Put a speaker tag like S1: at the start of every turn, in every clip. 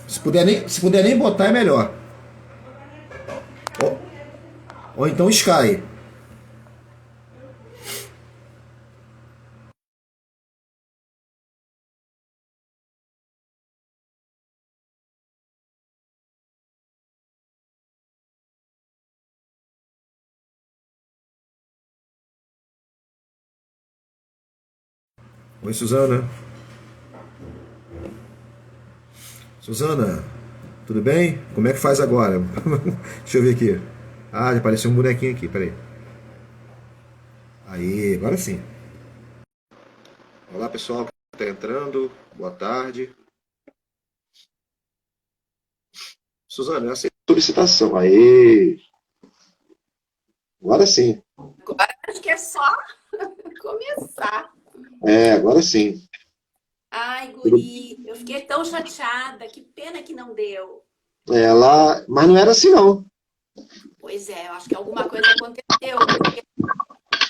S1: Se puder nem botar, é melhor. Ou, ou então Sky. Oi, Suzana. Suzana, tudo bem? Como é que faz agora? Deixa eu ver aqui. Ah, já apareceu um bonequinho aqui, peraí. Aí, agora sim. Olá, pessoal que está entrando. Boa tarde. Suzana, eu aceito a solicitação. Aí, agora sim.
S2: Agora acho que é só começar.
S1: É, agora sim.
S2: Ai,
S1: Tudo-
S2: guri, eu fiquei tão chateada. Que pena que não deu.
S1: É, lá, mas não era assim não.
S2: Pois é, eu acho que alguma coisa aconteceu, porque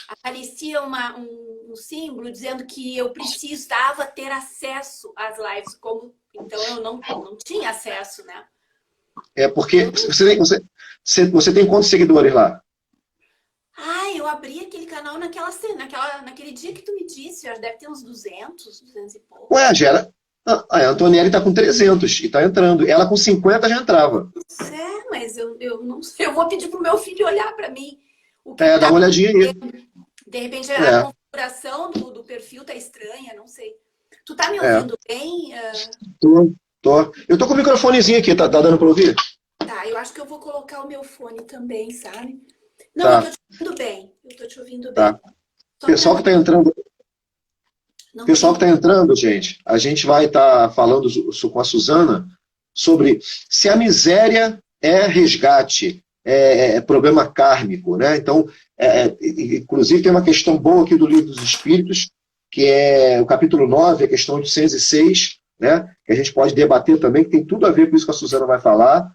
S2: aparecia um símbolo dizendo que eu precisava ter acesso às lives, como então eu não tinha acesso, né?
S1: É porque
S2: Eu não.
S1: você tem quantos seguidores lá?
S2: Eu abri aquele canal naquele dia que tu me disse, eu acho que deve ter uns 200 e
S1: Ué,
S2: poucos.
S1: já era. A Antonielli tá com 300 e tá entrando. Ela com 50 já entrava.
S2: Mas eu não sei. Eu vou pedir pro meu filho olhar para mim o que que
S1: É, dá
S2: tá.
S1: uma olhadinha aí.
S2: De repente a
S1: É,
S2: configuração do perfil tá estranha, não sei. Tu tá me
S1: é.
S2: ouvindo bem?
S1: Tô, tô. Eu tô com o microfonezinho aqui, tá dando pra ouvir?
S2: Tá, eu acho que eu vou colocar o meu fone também, sabe? Não, eu tô
S1: Tá,
S2: te ouvindo bem. Eu tô te ouvindo
S1: tá.
S2: bem. Só para
S1: Pessoal que
S2: não,
S1: tá entrando,
S2: não
S1: pessoal que
S2: ter.
S1: tá entrando, gente, a gente vai estar falando com a Suzana sobre se a miséria é resgate, é problema kármico, né? Então, inclusive tem uma questão boa aqui do Livro dos Espíritos, que é o capítulo 9, a questão 806, né? Que a gente pode debater também, que tem tudo a ver com isso que a Suzana vai falar,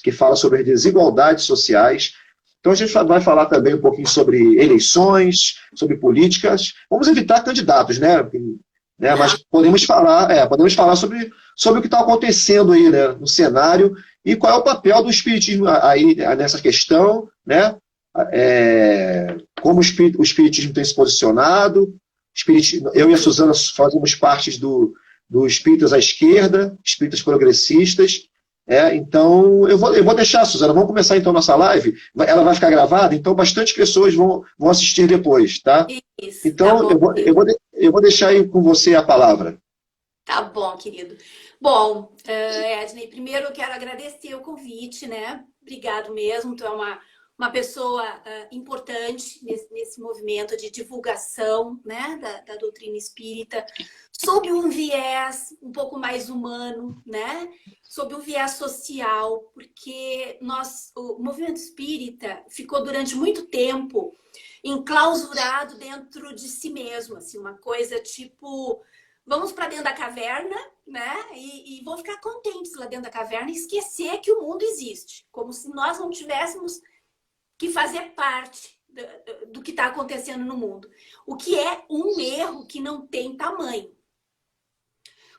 S1: que fala sobre as desigualdades sociais. Então a gente vai falar também um pouquinho sobre eleições, sobre políticas. Vamos evitar candidatos, né? Mas
S2: Não,
S1: podemos falar sobre o que está acontecendo aí, né, no cenário e qual é o papel do espiritismo aí nessa questão, né? Como o espiritismo tem se posicionado. Eu e a Suzana fazemos parte do Espíritas à Esquerda, Espíritas Progressistas. Então, eu vou deixar, Suzana, vamos começar então nossa live. Ela vai ficar gravada, então bastante pessoas vão assistir depois, tá?
S2: isso, tá
S1: Então,
S2: bom,
S1: eu
S2: querido.
S1: vou, eu vou deixar aí com você a palavra.
S2: Tá bom, querido. Bom, Edney, primeiro eu quero agradecer o convite, né? Obrigado mesmo. Tu é uma pessoa importante nesse movimento de divulgação, né, da doutrina espírita, sob um viés um pouco mais humano, né? Sob um viés social, porque o movimento espírita ficou durante muito tempo enclausurado dentro de si mesmo, assim, uma coisa tipo, vamos para dentro da caverna, né? E vão ficar contentes lá dentro da caverna e esquecer que o mundo existe, como se nós não tivéssemos que fazer parte do que está acontecendo no mundo. O que é um erro que não tem tamanho.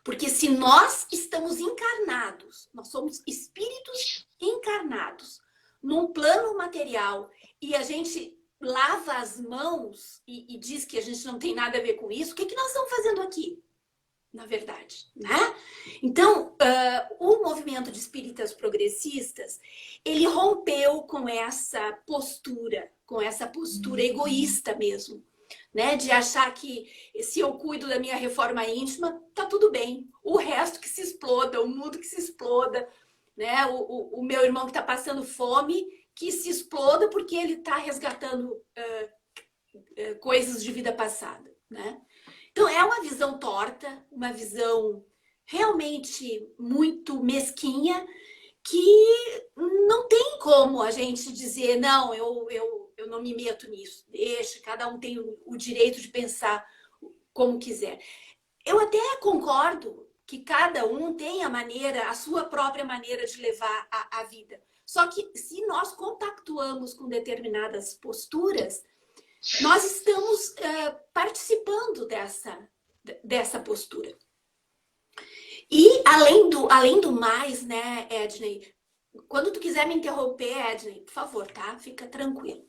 S2: Porque se nós estamos encarnados, nós somos espíritos encarnados num plano material e a gente lava as mãos e diz que a gente não tem nada a ver com isso, o que, que nós estamos fazendo aqui? Na verdade, né? Então, o movimento de espíritas progressistas, ele rompeu com essa postura egoísta mesmo, né? De achar que se eu cuido da minha reforma íntima, tá tudo bem. O resto que se exploda, o mundo que se exploda, né? O meu irmão que está passando fome, que se exploda porque ele está resgatando coisas de vida passada, né? Então, é uma visão torta, uma visão realmente muito mesquinha, que não tem como a gente dizer, não, eu não me meto nisso, deixa, cada um tem o direito de pensar como quiser. Eu até concordo que cada um tem a sua própria maneira de levar a vida. Só que se nós compactuamos com determinadas posturas, nós estamos participando dessa postura. E além do mais, né, Edney, quando tu quiser me interromper, Edney, por favor, tá? Fica tranquilo.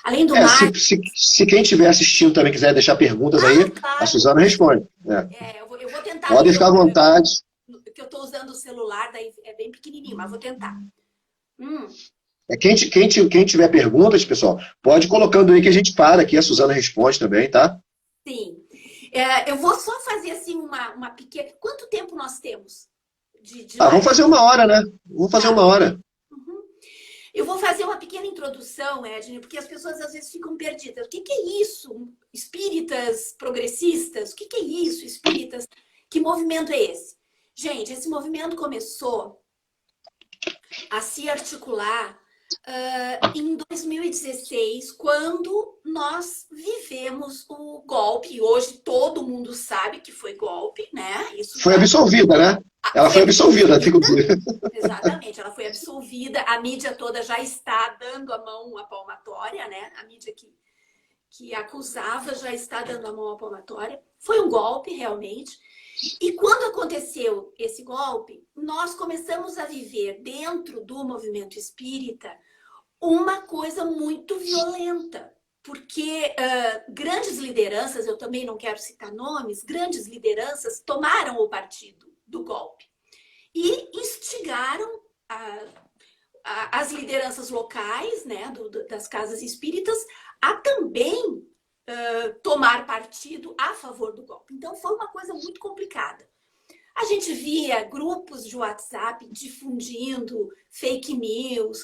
S2: Além do mais...
S1: Se quem estiver assistindo também quiser deixar perguntas aí,
S2: claro.
S1: A Suzana responde.
S2: Eu vou tentar...
S1: Podem ficar à vontade.
S2: Que eu estou usando o celular, daí é bem pequenininho, mas vou tentar.
S1: Quem tiver perguntas, pessoal, pode ir colocando aí que a gente para aqui, a Suzana responde também, tá?
S2: Sim. Eu vou só fazer assim uma pequena... Quanto tempo nós temos?
S1: Vamos fazer 1 hora, né? Vamos fazer 1 hora.
S2: Eu vou fazer uma pequena introdução, Edney, porque as pessoas às vezes ficam perdidas. O que é isso? Espíritas progressistas? O que é isso, espíritas? Que movimento é esse? Gente, esse movimento começou a se articular em 2016, quando nós vivemos o golpe. E hoje todo mundo sabe que foi golpe, né? Isso
S1: foi absolvida, né? Ela foi absolvida.
S2: Exatamente, ela foi absolvida. A mídia toda já está dando a mão à palmatória, né? A mídia que acusava já está dando a mão à palmatória. Foi um golpe, realmente. E quando aconteceu esse golpe, nós começamos a viver dentro do movimento espírita uma coisa muito violenta. Porque grandes lideranças, eu também não quero citar nomes, grandes lideranças tomaram o partido do golpe e instigaram as lideranças locais, né, das casas espíritas a também tomar partido a favor do golpe. Então foi uma coisa muito complicada. A gente via grupos de WhatsApp difundindo fake news.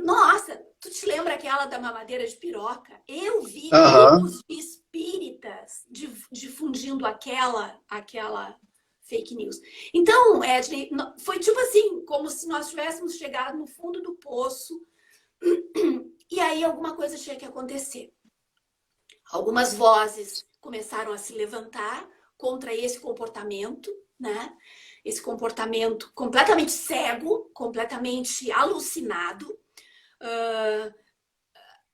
S2: Nossa, tu te lembra aquela da mamadeira de piroca? Eu vi grupos de espíritas difundindo aquela fake news. Então, Edney, foi tipo assim, como se nós tivéssemos chegado no fundo do poço e aí alguma coisa tinha que acontecer. Algumas vozes começaram a se levantar contra esse comportamento, né? Esse comportamento completamente cego, completamente alucinado.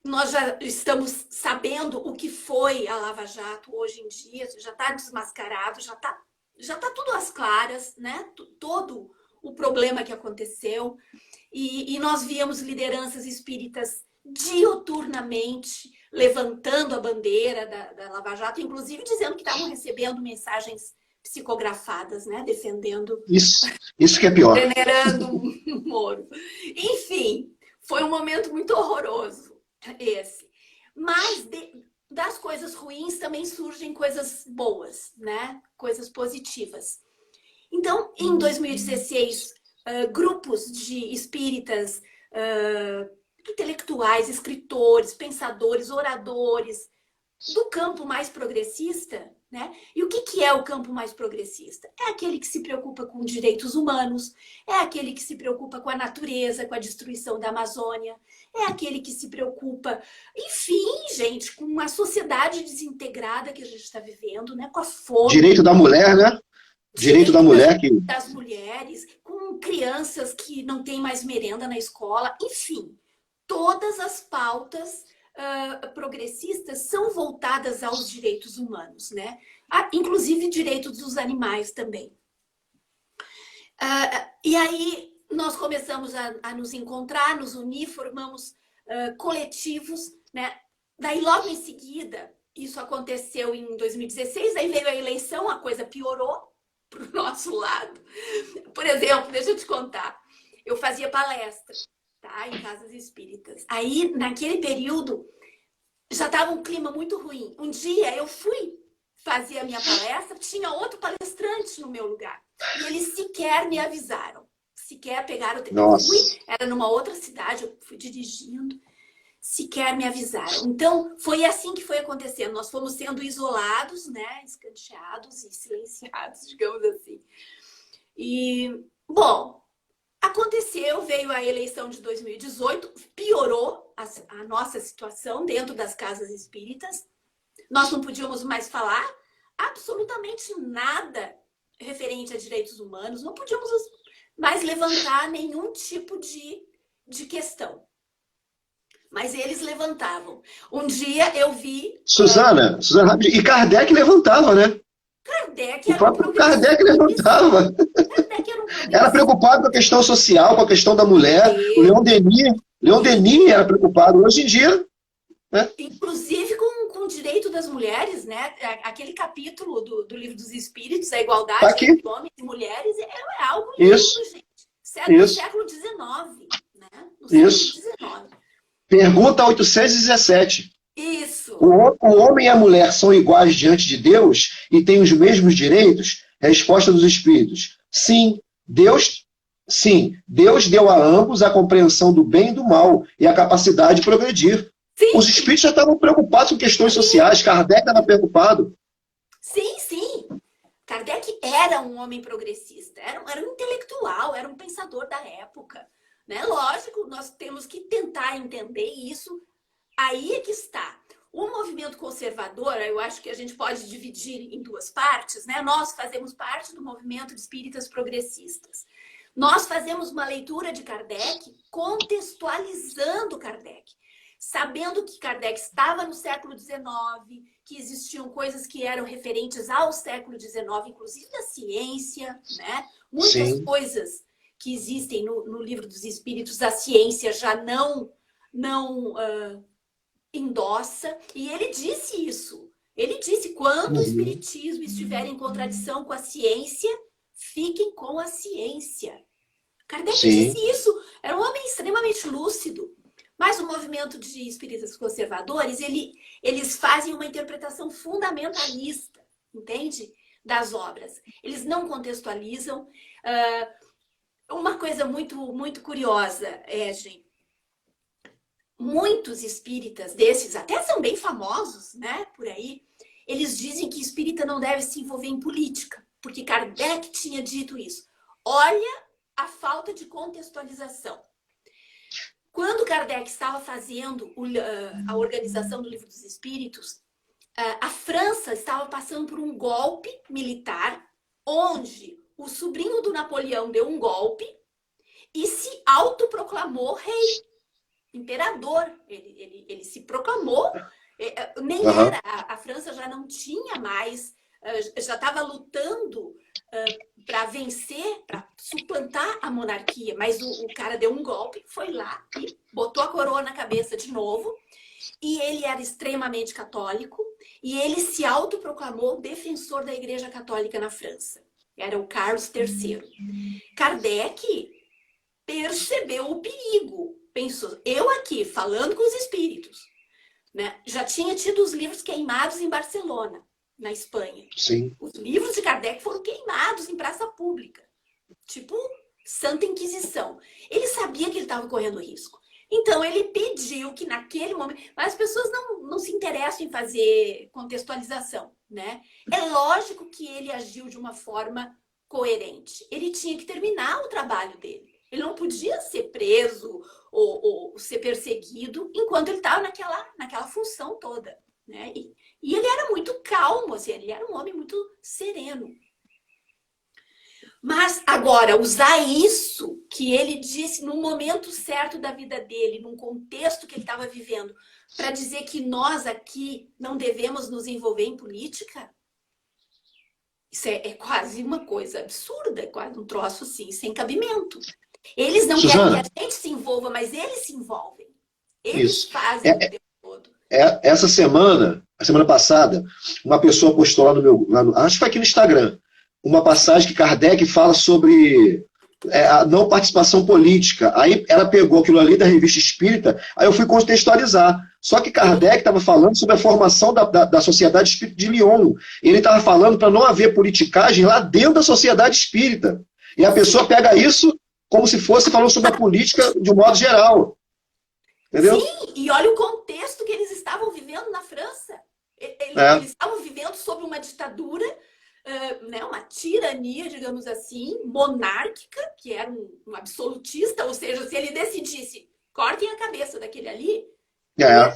S2: Nós já estamos sabendo o que foi a Lava Jato hoje em dia, já está desmascarado, já tá tudo às claras, né? Todo o problema que aconteceu. E nós víamos lideranças espíritas diuturnamente levantando a bandeira da Lava Jato, inclusive dizendo que estavam recebendo mensagens psicografadas, né? Defendendo...
S1: Isso que é pior.
S2: Venerando Moro. Enfim, foi um momento muito horroroso esse. Mas das coisas ruins também surgem coisas boas, né? Coisas positivas. Então, em 2016, grupos de espíritas, intelectuais, escritores, pensadores, oradores do campo mais progressista, né? E o que é o campo mais progressista? É aquele que se preocupa com direitos humanos, é aquele que se preocupa com a natureza, com a destruição da Amazônia, é aquele que se preocupa, enfim, gente, com a sociedade desintegrada que a gente está vivendo, né? Com a fome.
S1: Direito da mulher, né? Direito da mulher.
S2: Das mulheres, com crianças que não têm mais merenda na escola, enfim. Todas as pautas progressistas são voltadas aos direitos humanos, né? Inclusive direitos dos animais também. E aí nós começamos a nos encontrar, nos unir, formamos coletivos, né? Daí logo em seguida, isso aconteceu em 2016, aí veio a eleição, a coisa piorou para o nosso lado. Por exemplo, deixa eu te contar, eu fazia palestra, tá? Em casas espíritas. Aí, naquele período, já estava um clima muito ruim. Um dia eu fui fazer a minha palestra, tinha outro palestrante no meu lugar. E eles sequer me avisaram. Sequer pegaram o telefone. Era numa outra cidade, eu fui dirigindo. Sequer me avisaram. Então, foi assim que foi acontecendo. Nós fomos sendo isolados, né? Escanteados e silenciados, digamos assim. E, bom... Aconteceu, veio a eleição de 2018, piorou a nossa situação dentro das casas espíritas. Nós não podíamos mais falar absolutamente nada referente a direitos humanos, não podíamos mais levantar nenhum tipo de questão. Mas eles levantavam. Um dia eu vi...
S1: Suzana, e Kardec levantava, né?
S2: Kardec era
S1: o próprio Kardec levantava. Era preocupado com a questão social, com a questão da mulher. O Leon Denis era preocupado. Hoje em dia, né?
S2: Inclusive com o direito das mulheres, né? Aquele capítulo do Livro dos Espíritos, a igualdade
S1: Tá aqui.
S2: entre homens e mulheres, é algo lindo, gente. No século XIX, né? No século XIX.
S1: Pergunta 817.
S2: Isso.
S1: O homem e a mulher são iguais diante de Deus e têm os mesmos direitos? Resposta dos Espíritos. Sim, Deus deu a ambos a compreensão do bem e do mal e a capacidade de progredir.
S2: Sim.
S1: Os espíritos já estavam preocupados com questões sociais. Kardec estava preocupado.
S2: Sim. Kardec era um homem progressista, era um intelectual, era um pensador da época. Né? Lógico, nós temos que tentar entender isso. Aí é que está. O movimento conservador, eu acho que a gente pode dividir em duas partes. Né? Nós fazemos parte do movimento de espíritas progressistas. Nós fazemos uma leitura de Kardec contextualizando Kardec. Sabendo que Kardec estava no século XIX, que existiam coisas que eram referentes ao século XIX, inclusive a ciência, né? Muitas coisas que existem no Livro dos Espíritos, a ciência já não endossa. E ele disse isso. Ele disse, quando o Espiritismo estiver em contradição com a ciência, fiquem com a ciência. Kardec disse isso. Era um homem extremamente lúcido. Mas o movimento de espíritas conservadores, eles fazem uma interpretação fundamentalista, entende? Das obras. Eles não contextualizam. Uma coisa muito, muito curiosa, gente. Muitos espíritas desses, até são bem famosos, né, por aí, eles dizem que espírita não deve se envolver em política, porque Kardec tinha dito isso. Olha a falta de contextualização. Quando Kardec estava fazendo a organização do Livro dos Espíritos, a França estava passando por um golpe militar, onde o sobrinho do Napoleão deu um golpe e se autoproclamou rei, imperador. Ele se proclamou, nem era, a França já não tinha mais, já estava lutando para vencer, para suplantar a monarquia, mas o cara deu um golpe, foi lá e botou a coroa na cabeça de novo, e ele era extremamente católico, e ele se autoproclamou defensor da Igreja Católica na França. Era o Carlos III. Kardec percebeu o perigo, pensou, eu aqui, falando com os espíritos, né, já tinha tido os livros queimados em Barcelona, na Espanha.
S1: Sim.
S2: Os livros de Kardec foram queimados em praça pública. Tipo, Santa Inquisição. Ele sabia que ele estava correndo risco. Então, ele pediu que naquele momento... Mas as pessoas não se interessam em fazer contextualização, né? É lógico que ele agiu de uma forma coerente. Ele tinha que terminar o trabalho dele. Ele não podia ser preso ou ser perseguido enquanto ele estava naquela função toda, né? E ele era muito calmo, assim, ele era um homem muito sereno. Mas agora, usar isso que ele disse no momento certo da vida dele, num contexto que ele estava vivendo, para dizer que nós aqui não devemos nos envolver em política, isso é quase uma coisa absurda, é quase um troço assim, sem cabimento. Eles não querem que a gente se envolva, mas eles se envolvem. Eles fazem o tempo todo.
S1: Essa semana, a semana passada, uma pessoa postou lá acho que foi aqui no Instagram, uma passagem que Kardec fala sobre a não participação política. Aí ela pegou aquilo ali da Revista Espírita, aí eu fui contextualizar. Só que Kardec estava falando sobre a formação da Sociedade Espírita de Lyon. Ele estava falando para não haver politicagem lá dentro da Sociedade Espírita. E a pessoa pega isso como se fosse falando sobre a política de um modo geral. Entendeu?
S2: Sim, e olha o contexto que eles estavam vivendo na França. Eles estavam vivendo sob uma ditadura, né, uma tirania, digamos assim, monárquica, que era um absolutista, ou seja, se ele decidisse, cortem a cabeça daquele ali,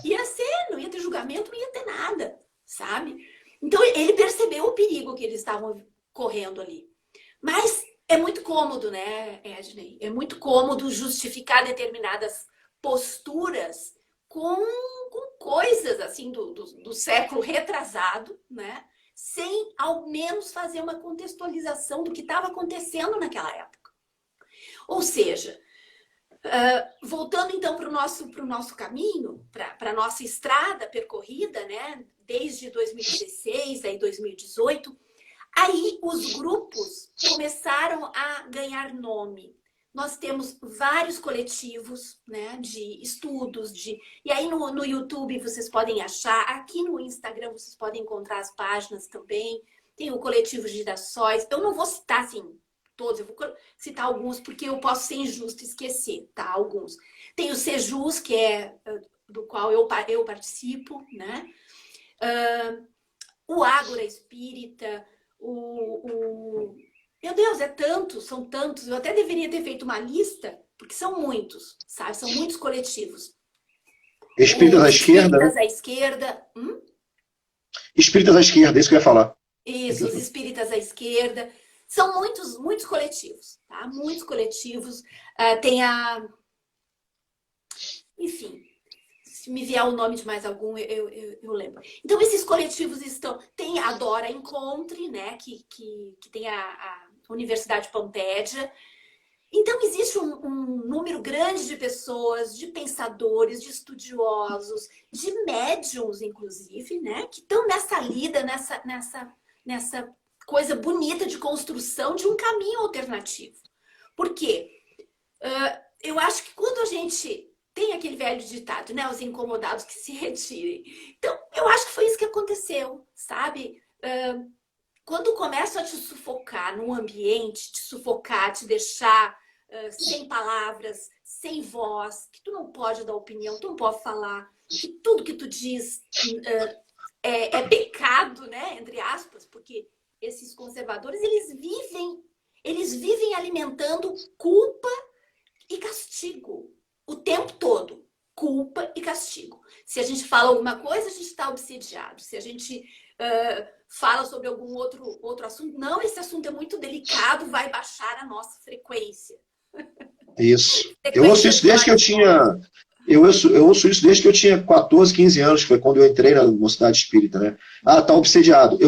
S2: ia ser, não ia ter julgamento, não ia ter nada, sabe? Então ele percebeu o perigo que eles estavam correndo ali. Mas é muito cômodo, né, Ednei? É muito cômodo justificar determinadas posturas com coisas assim do século retrasado, né? Sem ao menos fazer uma contextualização do que estava acontecendo naquela época. Ou seja, voltando então para o nosso caminho, para a nossa estrada percorrida, né? Desde 2016, aí 2018, aí os grupos começaram a ganhar nome. Nós temos vários coletivos, né, de estudos, e aí no YouTube vocês podem achar, aqui no Instagram vocês podem encontrar as páginas também. Tem o coletivo Girassóis. Eu não vou citar assim todos, eu vou citar alguns porque eu posso ser injusto e esquecer, tá? Alguns. Tem o Sejus, que é do qual eu participo, né? O Ágora Espírita, meu Deus, são tantos. Eu até deveria ter feito uma lista, porque são muitos, sabe? São muitos coletivos.
S1: Espíritas à esquerda,
S2: Espíritas
S1: né?
S2: à esquerda.
S1: Espíritas à esquerda, isso que eu ia falar.
S2: Isso, os espíritas à esquerda. São muitos, muitos coletivos, tá? Muitos coletivos. Tem Enfim, se me vier o nome de mais algum, eu lembro. Então, esses coletivos estão... Tem a Dora Encontre, né? Que tem a Universidade Pampédia. Então, existe um número grande de pessoas, de pensadores, de estudiosos, de médiums, inclusive, né? Que estão nessa lida, nessa coisa bonita de construção de um caminho alternativo. Por quê? Eu acho que quando a gente... Tem aquele velho ditado, né? Os incomodados que se retirem. Então, eu acho que foi isso que aconteceu, sabe? Quando começam a te sufocar num ambiente, te sufocar, te deixar sem palavras, sem voz, que tu não pode dar opinião, tu não pode falar, que tudo que tu diz é pecado, né? Entre aspas, porque esses conservadores, eles vivem alimentando culpa e castigo. O tempo todo, culpa e castigo. Se a gente fala alguma coisa, a gente está obsediado. Se a gente fala sobre algum outro assunto, não, esse assunto é muito delicado, vai baixar a nossa frequência.
S1: Isso. Eu ouço isso desde que eu tinha... Eu ouço isso desde que eu tinha 14, 15 anos, que foi quando eu entrei na Mocidade Espírita, né? Tá obsediado.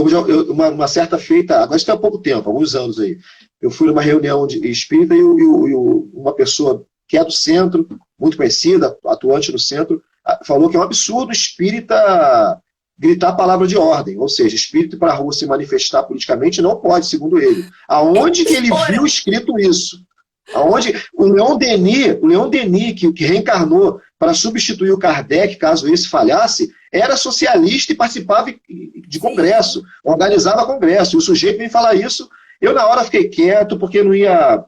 S1: Uma certa feita, agora isso tem há pouco tempo, alguns anos aí, eu fui numa reunião de espírita e uma pessoa que é do centro, muito conhecida, atuante no centro, falou que é um absurdo o espírita gritar a palavra de ordem, ou seja, espírito ir para a rua se manifestar politicamente não pode, segundo ele. Aonde que ele viu escrito isso? Aonde o Leon Denis que reencarnou para substituir o Kardec, caso esse falhasse, era socialista e participava de congresso, organizava congresso. E o sujeito vem falar isso. Eu, na hora, fiquei quieto, porque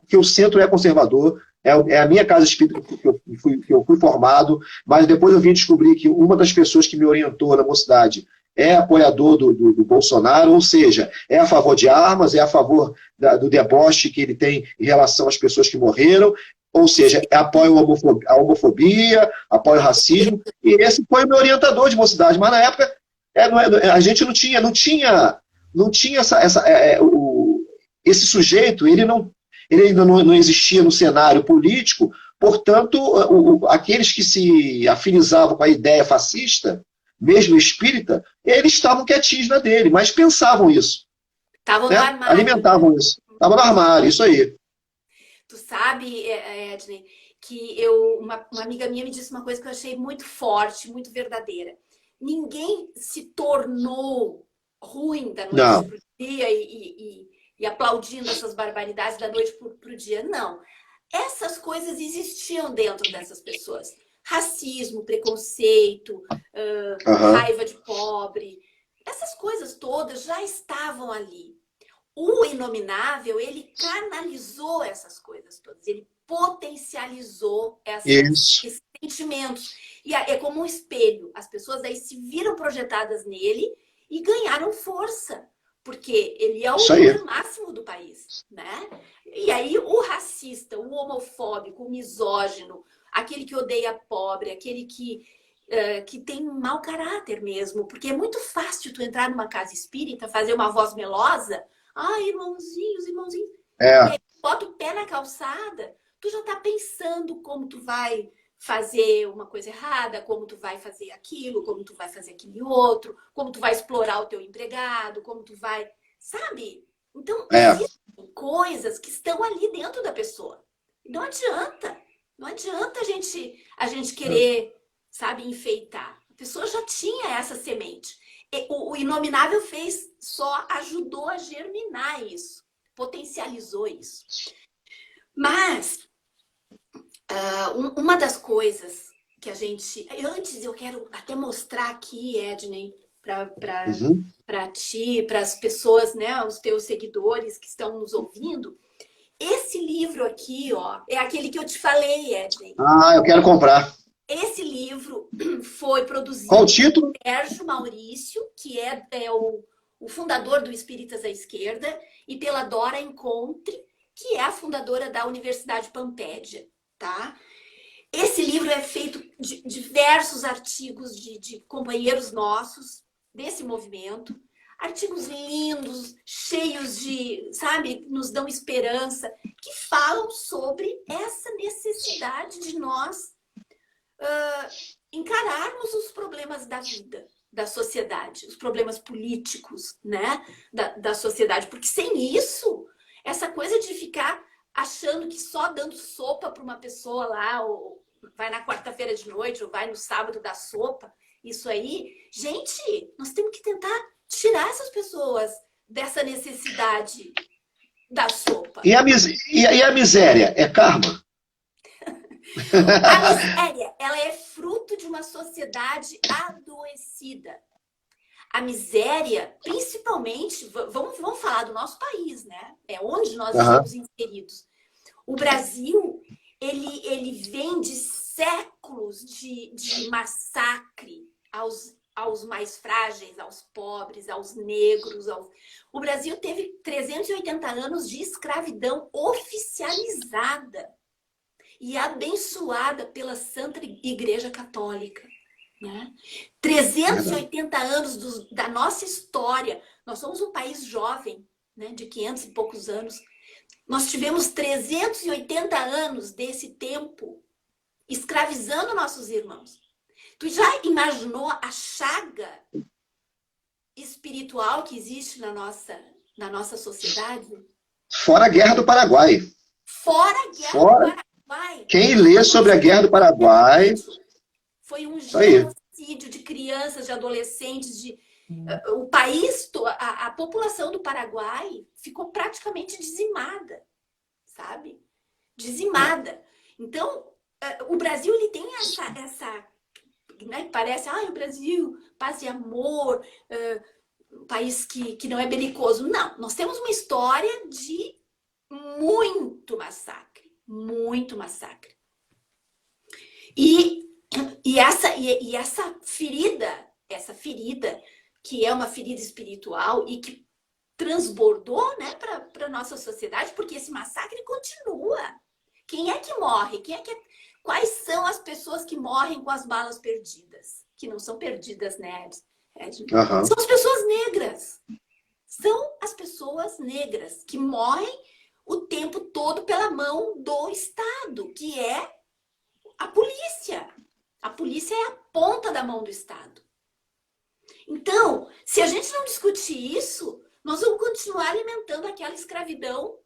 S1: porque o centro é conservador, é a minha casa espírita que eu fui formado, mas depois eu vim descobrir que uma das pessoas que me orientou na mocidade é apoiador do Bolsonaro, ou seja, é a favor de armas, é a favor do deboche que ele tem em relação às pessoas que morreram, ou seja, apoia a homofobia, apoia o racismo, e esse foi o meu orientador de mocidade, mas na época a gente não tinha esse sujeito, ele ainda não existia no cenário político, portanto, aqueles que se afinizavam com a ideia fascista, mesmo espírita, eles estavam quietinhos na dele, mas pensavam isso.
S2: Estavam no armário.
S1: Alimentavam isso. Estavam no armário, isso aí.
S2: Tu sabe, Edney, que uma amiga minha me disse uma coisa que eu achei muito forte, muito verdadeira. Ninguém se tornou ruim da noite para o dia e aplaudindo essas barbaridades da noite para o dia. Não. Essas coisas existiam dentro dessas pessoas. Racismo, preconceito, raiva de pobre. Essas coisas todas já estavam ali. O Inominável, ele canalizou essas coisas todas. Ele potencializou esses sentimentos. E é como um espelho. As pessoas aí se viram projetadas nele e ganharam força. Porque ele é o líder máximo do país, né? E aí o racista, o homofóbico, o misógino, aquele que odeia pobre, aquele que tem um mau caráter mesmo, porque é muito fácil tu entrar numa casa espírita, fazer uma voz melosa, irmãozinhos, e aí bota o pé na calçada, tu já tá pensando como tu vai fazer uma coisa errada, como tu vai fazer aquilo, como tu vai fazer aquele outro, como tu vai explorar o teu empregado, como tu vai... Sabe? Então, existem coisas que estão ali dentro da pessoa. Não adianta. Não adianta a gente querer, sabe, enfeitar. A pessoa já tinha essa semente. O Inominável só ajudou a germinar isso, potencializou isso. Mas, uma das coisas que a gente... Antes, eu quero até mostrar aqui, Ednei, para ti, para as pessoas, né, os teus seguidores que estão nos ouvindo. Esse livro aqui, ó, é aquele que eu te falei, Ednei.
S1: Ah, eu quero comprar.
S2: Esse livro foi produzido
S1: Qual o título?
S2: por Sérgio Maurício, que é o fundador do Espíritas à Esquerda, e pela Dora Encontre, que é a fundadora da Universidade Pampédia, tá? Esse livro é feito de diversos artigos de companheiros nossos desse movimento, artigos lindos, cheios de, sabe, nos dão esperança, que falam sobre essa necessidade de nós encararmos os problemas da vida, da sociedade, os problemas políticos, né, da sociedade, porque sem isso, essa coisa de ficar achando que só dando sopa para uma pessoa lá, ou vai na quarta-feira de noite, ou vai no sábado dar sopa, isso aí, gente, nós temos que tentar tirar essas pessoas dessa necessidade da sopa.
S1: E a miséria é karma?
S2: A miséria, ela é fruto de uma sociedade adoecida. A miséria, principalmente, vamos falar do nosso país, né? É onde nós estamos inseridos. O Brasil, ele vem de séculos de massacre aos mais frágeis, aos pobres, aos negros. O Brasil teve 380 anos de escravidão oficializada e abençoada pela Santa Igreja Católica. Né? 380 anos da nossa história. Nós somos um país jovem, né, de 500 e poucos anos. Nós tivemos 380 anos desse tempo escravizando nossos irmãos. Tu já imaginou a chaga espiritual que existe na nossa sociedade?
S1: Fora a Guerra do Paraguai.
S2: Fora a Guerra do Paraguai.
S1: Quem lê sobre a Guerra do Paraguai...
S2: Foi um genocídio de crianças, de adolescentes, o país, a população do Paraguai ficou praticamente dizimada, sabe? Dizimada. Então, o Brasil, ele tem essa né, parece, o Brasil, paz e amor, um país que não é belicoso. Não, nós temos uma história de muito massacre, muito massacre. E essa ferida, que é uma ferida espiritual e que transbordou, né, para a nossa sociedade, porque esse massacre continua. Quem é que morre? Quais são as pessoas que morrem com as balas perdidas? Que não são perdidas, né, Ed? São as pessoas negras. São as pessoas negras que morrem o tempo todo pela mão do Estado, que é a polícia. A polícia é a ponta da mão do Estado. Então, se a gente não discutir isso, nós vamos continuar alimentando aquela escravidão,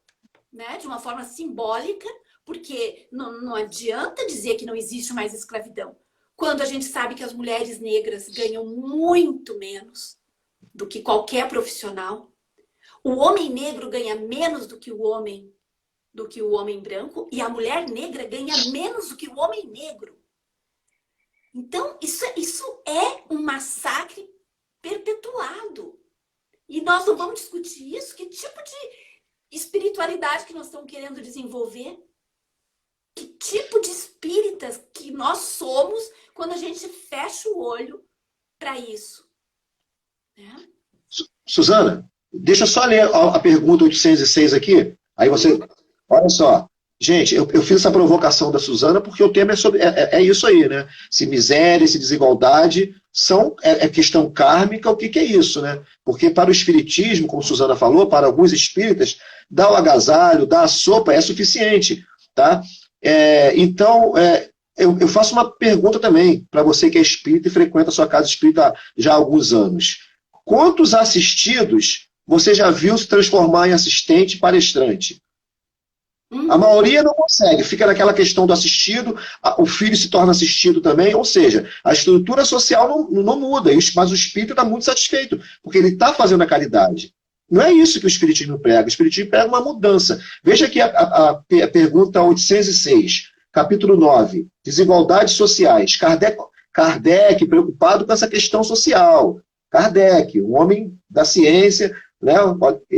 S2: né, de uma forma simbólica, porque não adianta dizer que não existe mais escravidão, quando a gente sabe que as mulheres negras ganham muito menos do que qualquer profissional. O homem negro ganha menos do que o homem branco, e a mulher negra ganha menos do que o homem negro. Então, isso é um massacre perpetuado. E nós não vamos discutir isso? Que tipo de espiritualidade que nós estamos querendo desenvolver? Que tipo de espíritas que nós somos quando a gente fecha o olho para isso? Né?
S1: Suzana, deixa eu só ler a pergunta 806 aqui. Aí você... Olha só. Gente, eu fiz essa provocação da Suzana porque o tema é isso aí, né? Se miséria, se desigualdade é questão kármica, o que é isso, né? Porque para o espiritismo, como Suzana falou, para alguns espíritas, dar o agasalho, dar a sopa é suficiente, tá? Então, eu faço uma pergunta também para você que é espírita e frequenta a sua casa espírita já há alguns anos. Quantos assistidos você já viu se transformar em assistente e palestrante? A
S2: Uhum.
S1: maioria não consegue, fica naquela questão do assistido, o filho se torna assistido também, ou seja, a estrutura social não muda, mas o espírito está muito satisfeito, porque ele está fazendo a caridade. Não é isso que o Espiritismo prega, o Espiritismo prega uma mudança. Veja aqui a pergunta 806, capítulo 9, desigualdades sociais. Kardec, preocupado com essa questão social. Kardec, um homem da ciência, né?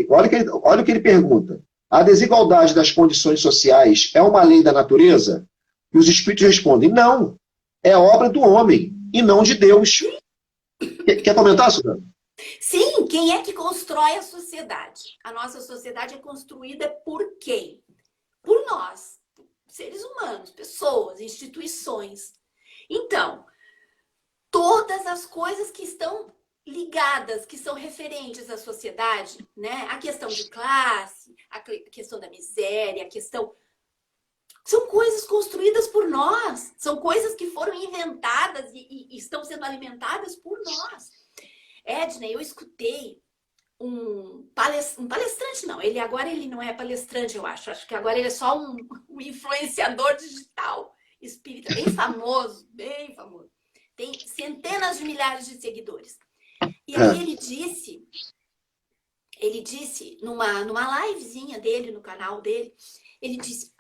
S1: Olha o que ele pergunta. A desigualdade das condições sociais é uma lei da natureza? E os espíritos respondem, não, é obra do homem e não de Deus. Quer comentar, Suzana?
S2: Sim, quem é que constrói a sociedade? A nossa sociedade é construída por quem? Por nós, seres humanos, pessoas, instituições. Então, todas as coisas que estão ligadas, que são referentes à sociedade, né? A questão de classe, a questão da miséria, a questão... São coisas construídas por nós, são coisas que foram inventadas e estão sendo alimentadas por nós. Edney, eu escutei um palestrante, não, agora ele não é palestrante, eu acho que agora ele é só um influenciador digital espírita, bem famoso, tem centenas de milhares de seguidores. E aí ele disse numa livezinha dele, no canal dele, ele disse,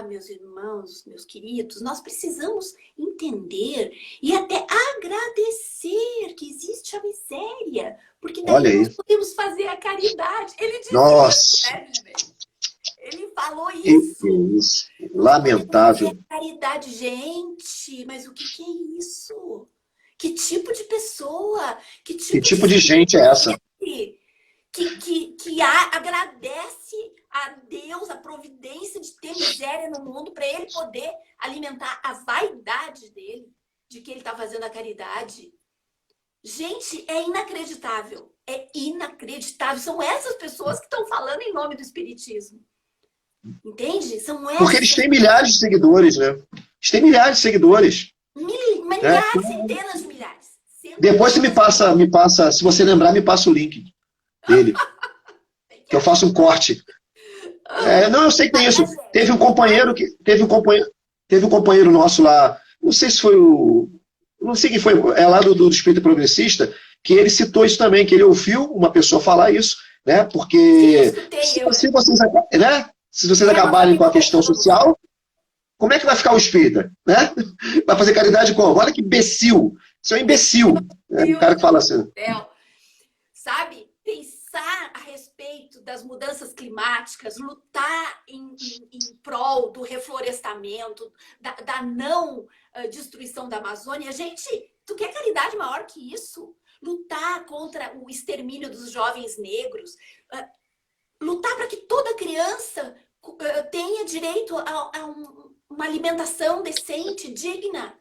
S2: meus irmãos, meus queridos, nós precisamos entender e até agradecer que existe a miséria, porque daí nós podemos fazer a caridade. Ele disse isso, né, gente? Ele falou isso.
S1: Lamentável.
S2: Fazer a caridade, gente, mas o que é isso? Que tipo de pessoa? Que
S1: tipo de gente é essa?
S2: Que agradece a Deus a providência de ter miséria no mundo para ele poder alimentar a vaidade dele, de que ele está fazendo a caridade. Gente, é inacreditável. É inacreditável. São essas pessoas que estão falando em nome do Espiritismo. Entende? São essas.
S1: Porque eles têm milhares de seguidores, né? Eles têm milhares de seguidores.
S2: Milhares, centenas de milhares.
S1: Depois você me passa, se você lembrar, me passa o link dele. Que eu faço um corte. Não, eu sei que tem isso. Teve um companheiro nosso lá, não sei se foi não sei quem foi, lá do Espírito Progressista, que ele citou isso também, que ele ouviu uma pessoa falar isso, né? Porque se vocês acabarem com a questão social, como é que vai ficar o espírita? Né? Vai fazer caridade como? Olha que imbecil. Isso é um imbecil. O cara que fala assim.
S2: Sabe? Pensar a respeito das mudanças climáticas, lutar em prol do reflorestamento, da não destruição da Amazônia. Gente, tu quer caridade maior que isso? Lutar contra o extermínio dos jovens negros, lutar para que toda criança tenha direito a uma alimentação decente, digna.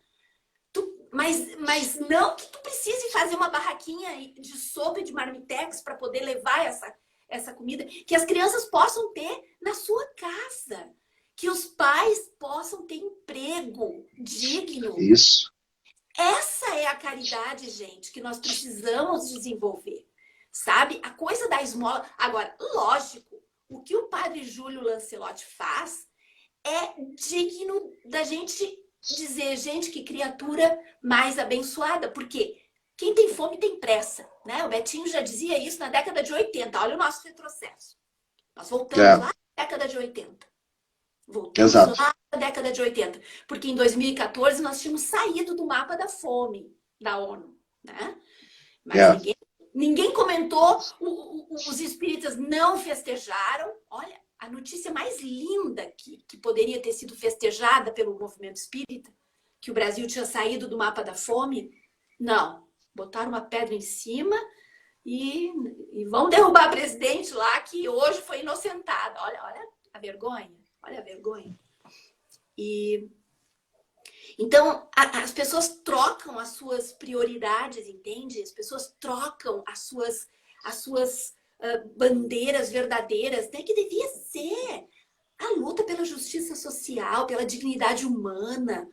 S2: Mas não que tu precise fazer uma barraquinha de sopa e de marmitex para poder levar essa comida. Que as crianças possam ter na sua casa. Que os pais possam ter emprego digno.
S1: Isso.
S2: Essa é a caridade, gente, que nós precisamos desenvolver. Sabe? A coisa da esmola... Agora, lógico, o que o padre Júlio Lancelotti faz é digno da gente... dizer, gente, que criatura mais abençoada, porque quem tem fome tem pressa, né? O Betinho já dizia isso na década de 80, olha o nosso retrocesso. Nós voltamos lá na década de 80. Voltamos lá na década de 80, porque em 2014 nós tínhamos saído do mapa da fome da ONU, né? Mas ninguém comentou, os espíritas não festejaram, olha, a notícia mais linda que poderia ter sido festejada pelo movimento espírita, que o Brasil tinha saído do mapa da fome, não. Botaram uma pedra em cima e vão derrubar a presidente lá, que hoje foi inocentada. Olha a vergonha, olha a vergonha. Então, as pessoas trocam as suas prioridades, entende? As pessoas trocam as suas bandeiras verdadeiras, né, que devia ser a luta pela justiça social, pela dignidade humana.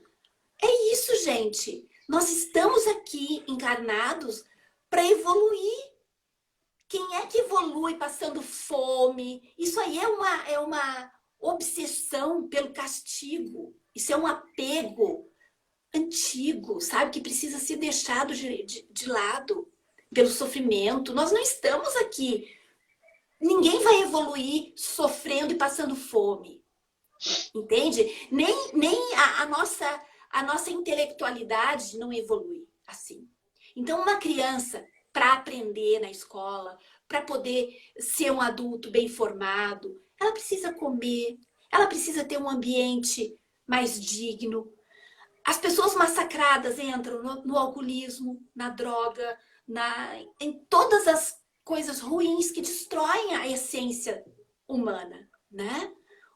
S2: É isso, gente. Nós estamos aqui encarnados para evoluir. Quem é que evolui passando fome? Isso aí é uma obsessão pelo castigo. Isso é um apego antigo, sabe? Que precisa ser deixado de lado pelo sofrimento. Nós não estamos aqui. Ninguém vai evoluir sofrendo e passando fome. Entende? Nem a nossa intelectualidade não evolui assim. Então, uma criança, para aprender na escola, para poder ser um adulto bem formado, ela precisa comer, ela precisa ter um ambiente mais digno. As pessoas massacradas entram no alcoolismo, na droga, em todas as coisas ruins que destroem a essência humana, né?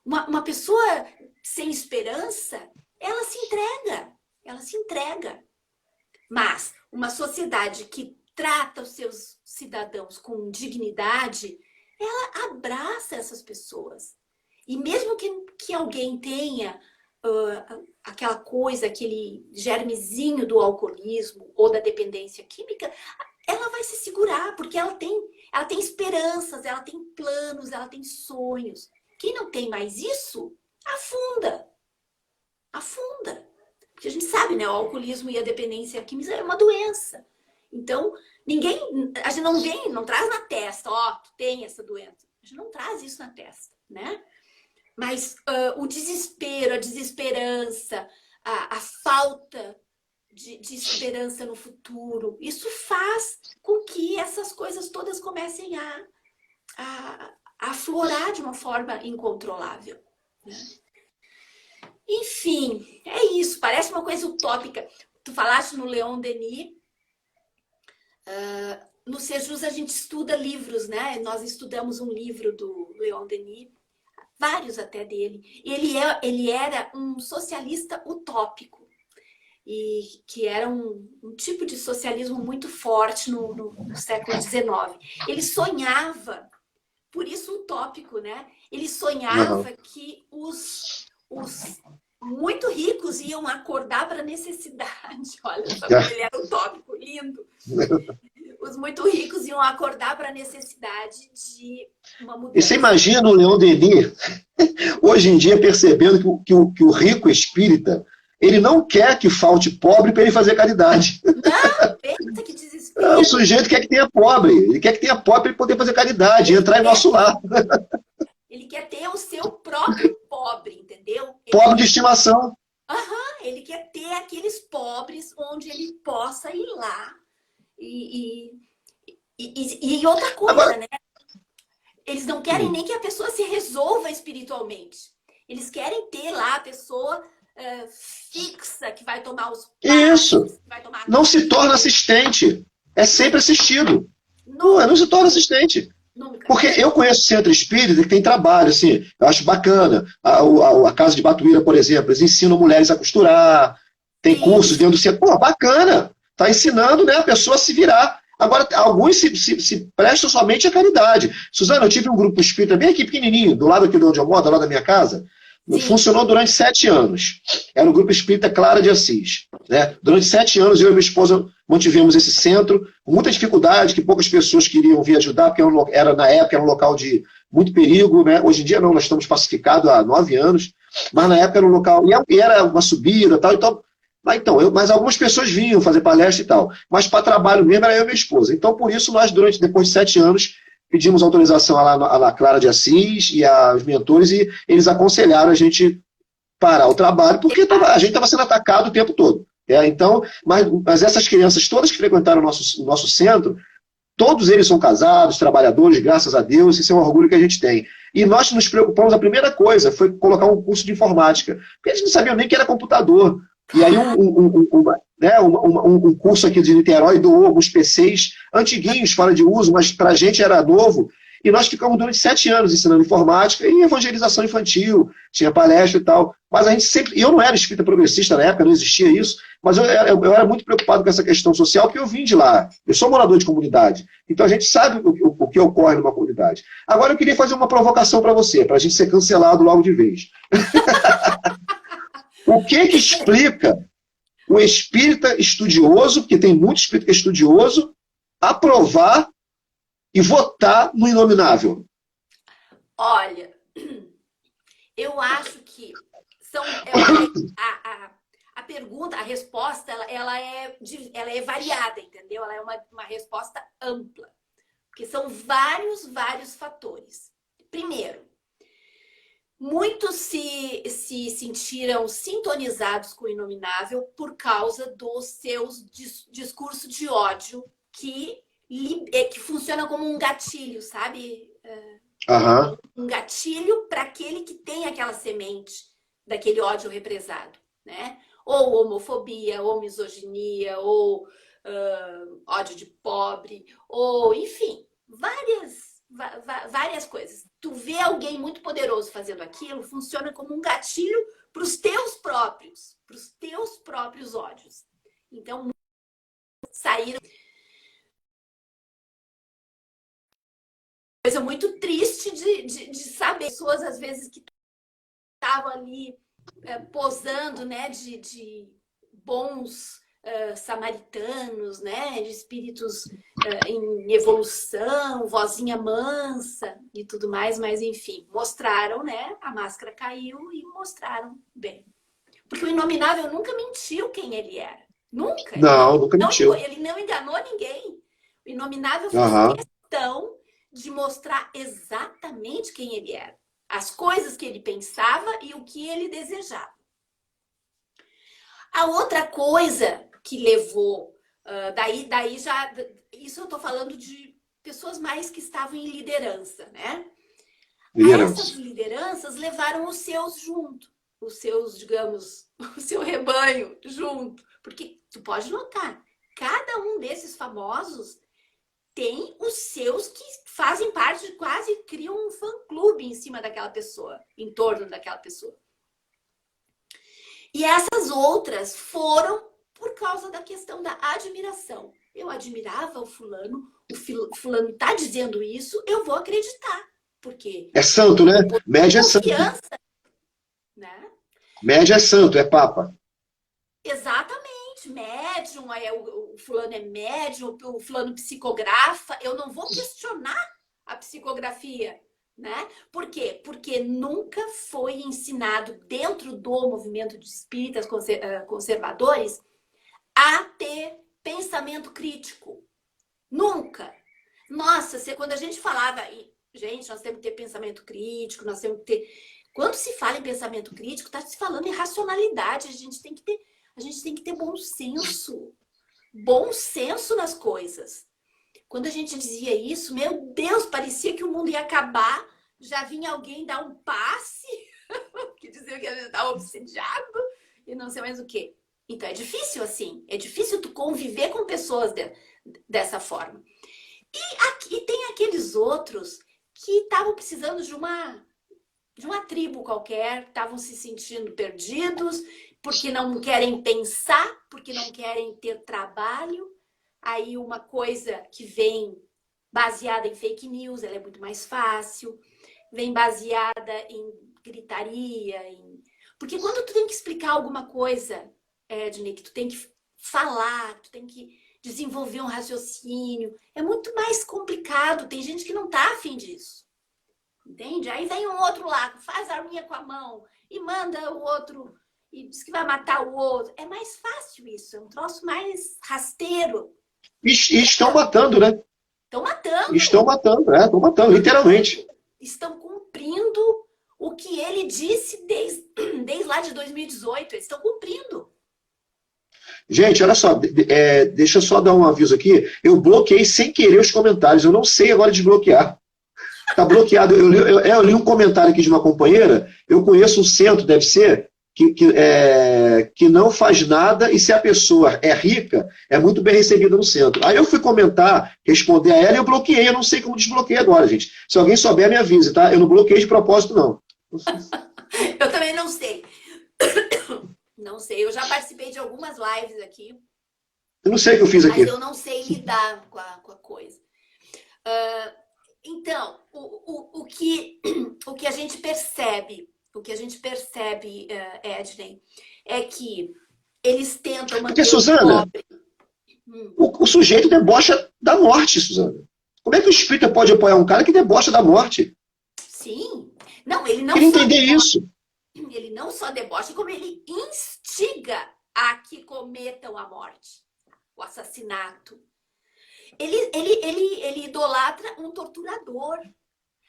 S2: Uma pessoa sem esperança, ela se entrega. Mas uma sociedade que trata os seus cidadãos com dignidade, ela abraça essas pessoas. E mesmo que alguém tenha aquela coisa, aquele germezinho do alcoolismo ou da dependência química, ela vai se segurar, porque ela tem esperanças, ela tem planos, ela tem sonhos. Quem não tem mais isso, afunda. Afunda. Porque a gente sabe, né? O alcoolismo e a dependência química é uma doença. Então, a gente não traz na testa, tu tem essa doença. A gente não traz isso na testa, né? Mas o desespero, a desesperança, a falta de esperança no futuro, isso faz com que essas coisas todas comecem a aflorar de uma forma incontrolável, né? Enfim, é isso. Parece uma coisa utópica. Tu falaste no Leon Denis. No Sejus a gente estuda livros, né? Nós estudamos um livro do Leon Denis, vários até dele. Ele era um socialista utópico, e que era um tipo de socialismo muito forte no século XIX. Ele sonhava, por isso utópico, né? Ele sonhava que os muito ricos iam acordar para a necessidade. Olha só como ele era utópico, lindo. Os muito ricos iam acordar para a necessidade de uma mudança.
S1: E você imagina o Leon Denis, hoje em dia, percebendo que o rico espírita, ele não quer que falte pobre para ele fazer caridade.
S2: Não, pensa que desespero.
S1: O sujeito quer que tenha pobre. Ele quer que tenha pobre para ele poder fazer caridade, entrar em nosso lar.
S2: Ele quer ter o seu próprio pobre, entendeu?
S1: Pobre de estimação.
S2: Ele quer ter aqueles pobres onde ele possa ir lá. E outra coisa, agora, né? Eles não querem nem que a pessoa se resolva espiritualmente. Eles querem ter lá a pessoa fixa, que vai tomar os passos.
S1: Isso. Não se torna assistente. É sempre assistido. Não se torna assistente.
S2: Nunca.
S1: Porque eu conheço centro espírita que tem trabalho, assim, eu acho bacana. A Casa de Batuíra, por exemplo, eles ensinam mulheres a costurar, tem cursos dentro do centro. Pô, bacana! Está ensinando, né, a pessoa a se virar. Agora, alguns se prestam somente à caridade. Suzana, eu tive um grupo espírita bem aqui pequenininho, do lado aqui de onde eu moro, do lado da minha casa. Sim. Funcionou durante 7 anos. Era o grupo espírita Clara de Assis, né? Durante 7 anos, eu e minha esposa mantivemos esse centro, com muita dificuldade, que poucas pessoas queriam vir ajudar, porque na época era um local de muito perigo, né? Hoje em dia não, nós estamos pacificados há 9 anos, mas na época era um local, e era uma subida e tal, mas algumas pessoas vinham fazer palestra e tal, mas para trabalho mesmo era eu e minha esposa. Então, por isso, nós, depois de 7 anos, pedimos autorização à Clara de Assis e aos mentores, e eles aconselharam a gente parar o trabalho, porque a gente estava sendo atacado o tempo todo. Então, mas essas crianças todas que frequentaram o nosso centro, todos eles são casados, trabalhadores, graças a Deus, isso é um orgulho que a gente tem. E nós nos preocupamos, a primeira coisa foi colocar um curso de informática, porque eles não sabiam nem que era computador. E aí um curso aqui de Niterói doou alguns PCs antiguinhos, fora de uso, mas para a gente era novo. E nós ficamos durante 7 anos ensinando informática e evangelização infantil, tinha palestra e tal. Mas a gente sempre... Eu não era espírita progressista na época, não existia isso, mas eu era muito preocupado com essa questão social, porque eu vim de lá. Eu sou morador de comunidade. Então a gente sabe o que ocorre numa comunidade. Agora eu queria fazer uma provocação para você, para a gente ser cancelado logo de vez. O que explica o espírita estudioso, porque tem muito espírita estudioso, aprovar e votar no inominável?
S2: Olha, Eu acho que a pergunta, a resposta, ela é variada, entendeu? Ela é uma resposta ampla. Porque são vários fatores. Primeiro, muitos se sentiram sintonizados com o Inominável por causa dos seus discursos de ódio que funciona como um gatilho, sabe? Um gatilho para aquele que tem aquela semente daquele ódio represado, né? Ou homofobia, ou misoginia, ou ódio de pobre, ou enfim, várias coisas. Tu vê alguém muito poderoso fazendo aquilo, funciona como um gatilho para os teus próprios ódios. Então, saíram. Coisa muito triste de saber. Pessoas, às vezes, que estavam ali posando, né, de bons samaritanos, né, de espíritos em evolução, vozinha mansa e tudo mais, mas enfim, mostraram, né, a máscara caiu e mostraram bem. Porque o Inominável nunca mentiu quem ele era. Nunca.
S1: Nunca mentiu.
S2: Ele não enganou ninguém. O Inominável fez questão de mostrar exatamente quem ele era. As coisas que ele pensava e o que ele desejava. A outra coisa que levou, daí já, isso eu estou falando de pessoas mais que estavam em liderança, né? Essas lideranças levaram os seus junto, os seus, digamos, o seu rebanho junto. Porque tu pode notar, cada um desses famosos tem os seus que fazem parte, quase criam um fã-clube em cima daquela pessoa, em torno daquela pessoa. E essas outras foram por causa da questão da admiração. Eu admirava o fulano está dizendo isso, eu vou acreditar. Porque
S1: é santo, né? Média é santo.
S2: Né?
S1: Média é santo, é papa.
S2: Exatamente. Médium, o fulano é médium, o fulano psicografa. Eu não vou questionar a psicografia. Né? Por quê? Porque nunca foi ensinado dentro do movimento de espíritas conservadores a ter pensamento crítico. Nunca. Nossa, quando a gente falava, gente, nós temos que ter pensamento crítico, nós temos que ter... Quando se fala em pensamento crítico, está se falando em racionalidade. A gente tem que ter bom senso. Bom senso nas coisas. Quando a gente dizia isso, meu Deus, parecia que o mundo ia acabar. Já vinha alguém dar um passe, que dizia que a gente estava obsediado e não sei mais o quê. Então, é difícil assim. É difícil tu conviver com pessoas dessa forma. E tem aqueles outros que estavam precisando de uma tribo qualquer, estavam se sentindo perdidos, porque não querem pensar, porque não querem ter trabalho. Aí uma coisa que vem baseada em fake news, ela é muito mais fácil. Vem baseada em gritaria. Porque quando tu tem que explicar alguma coisa, Ednei, que tu tem que falar, que tu tem que desenvolver um raciocínio, é muito mais complicado. Tem gente que não tá afim disso. Entende? Aí vem um outro lá, faz a arminha com a mão e manda o outro e diz que vai matar o outro. É mais fácil isso, é um troço mais rasteiro.
S1: E estão matando, né?
S2: Estão matando.
S1: Estão matando, literalmente.
S2: Estão cumprindo o que ele disse desde lá de 2018. Eles estão cumprindo.
S1: Gente, olha só, deixa eu só dar um aviso aqui. Eu bloqueei sem querer os comentários. Eu não sei agora desbloquear. Está bloqueado. Eu li um comentário aqui de uma companheira. Eu conheço um centro, deve ser, que não faz nada e se a pessoa é rica, é muito bem recebida no centro. Aí eu fui comentar, responder a ela e eu bloqueei. Eu não sei como desbloqueei agora, gente. Se alguém souber, me avise, tá? Eu não bloqueei de propósito, não.
S2: Eu também não sei. Não sei. Eu já participei de algumas lives aqui.
S1: Eu não sei o que eu fiz aqui.
S2: Mas eu não sei lidar com a coisa. Então, o que a gente percebe, Ednei, é que eles tentam manter
S1: porque, Suzana, o sujeito debocha da morte, Suzana. Como é que o espírita pode apoiar um cara que debocha da morte?
S2: Sim. Não, ele não
S1: queria entender isso.
S2: não só debocha, como ele instiga a que cometam a morte, o assassinato. Ele idolatra um torturador.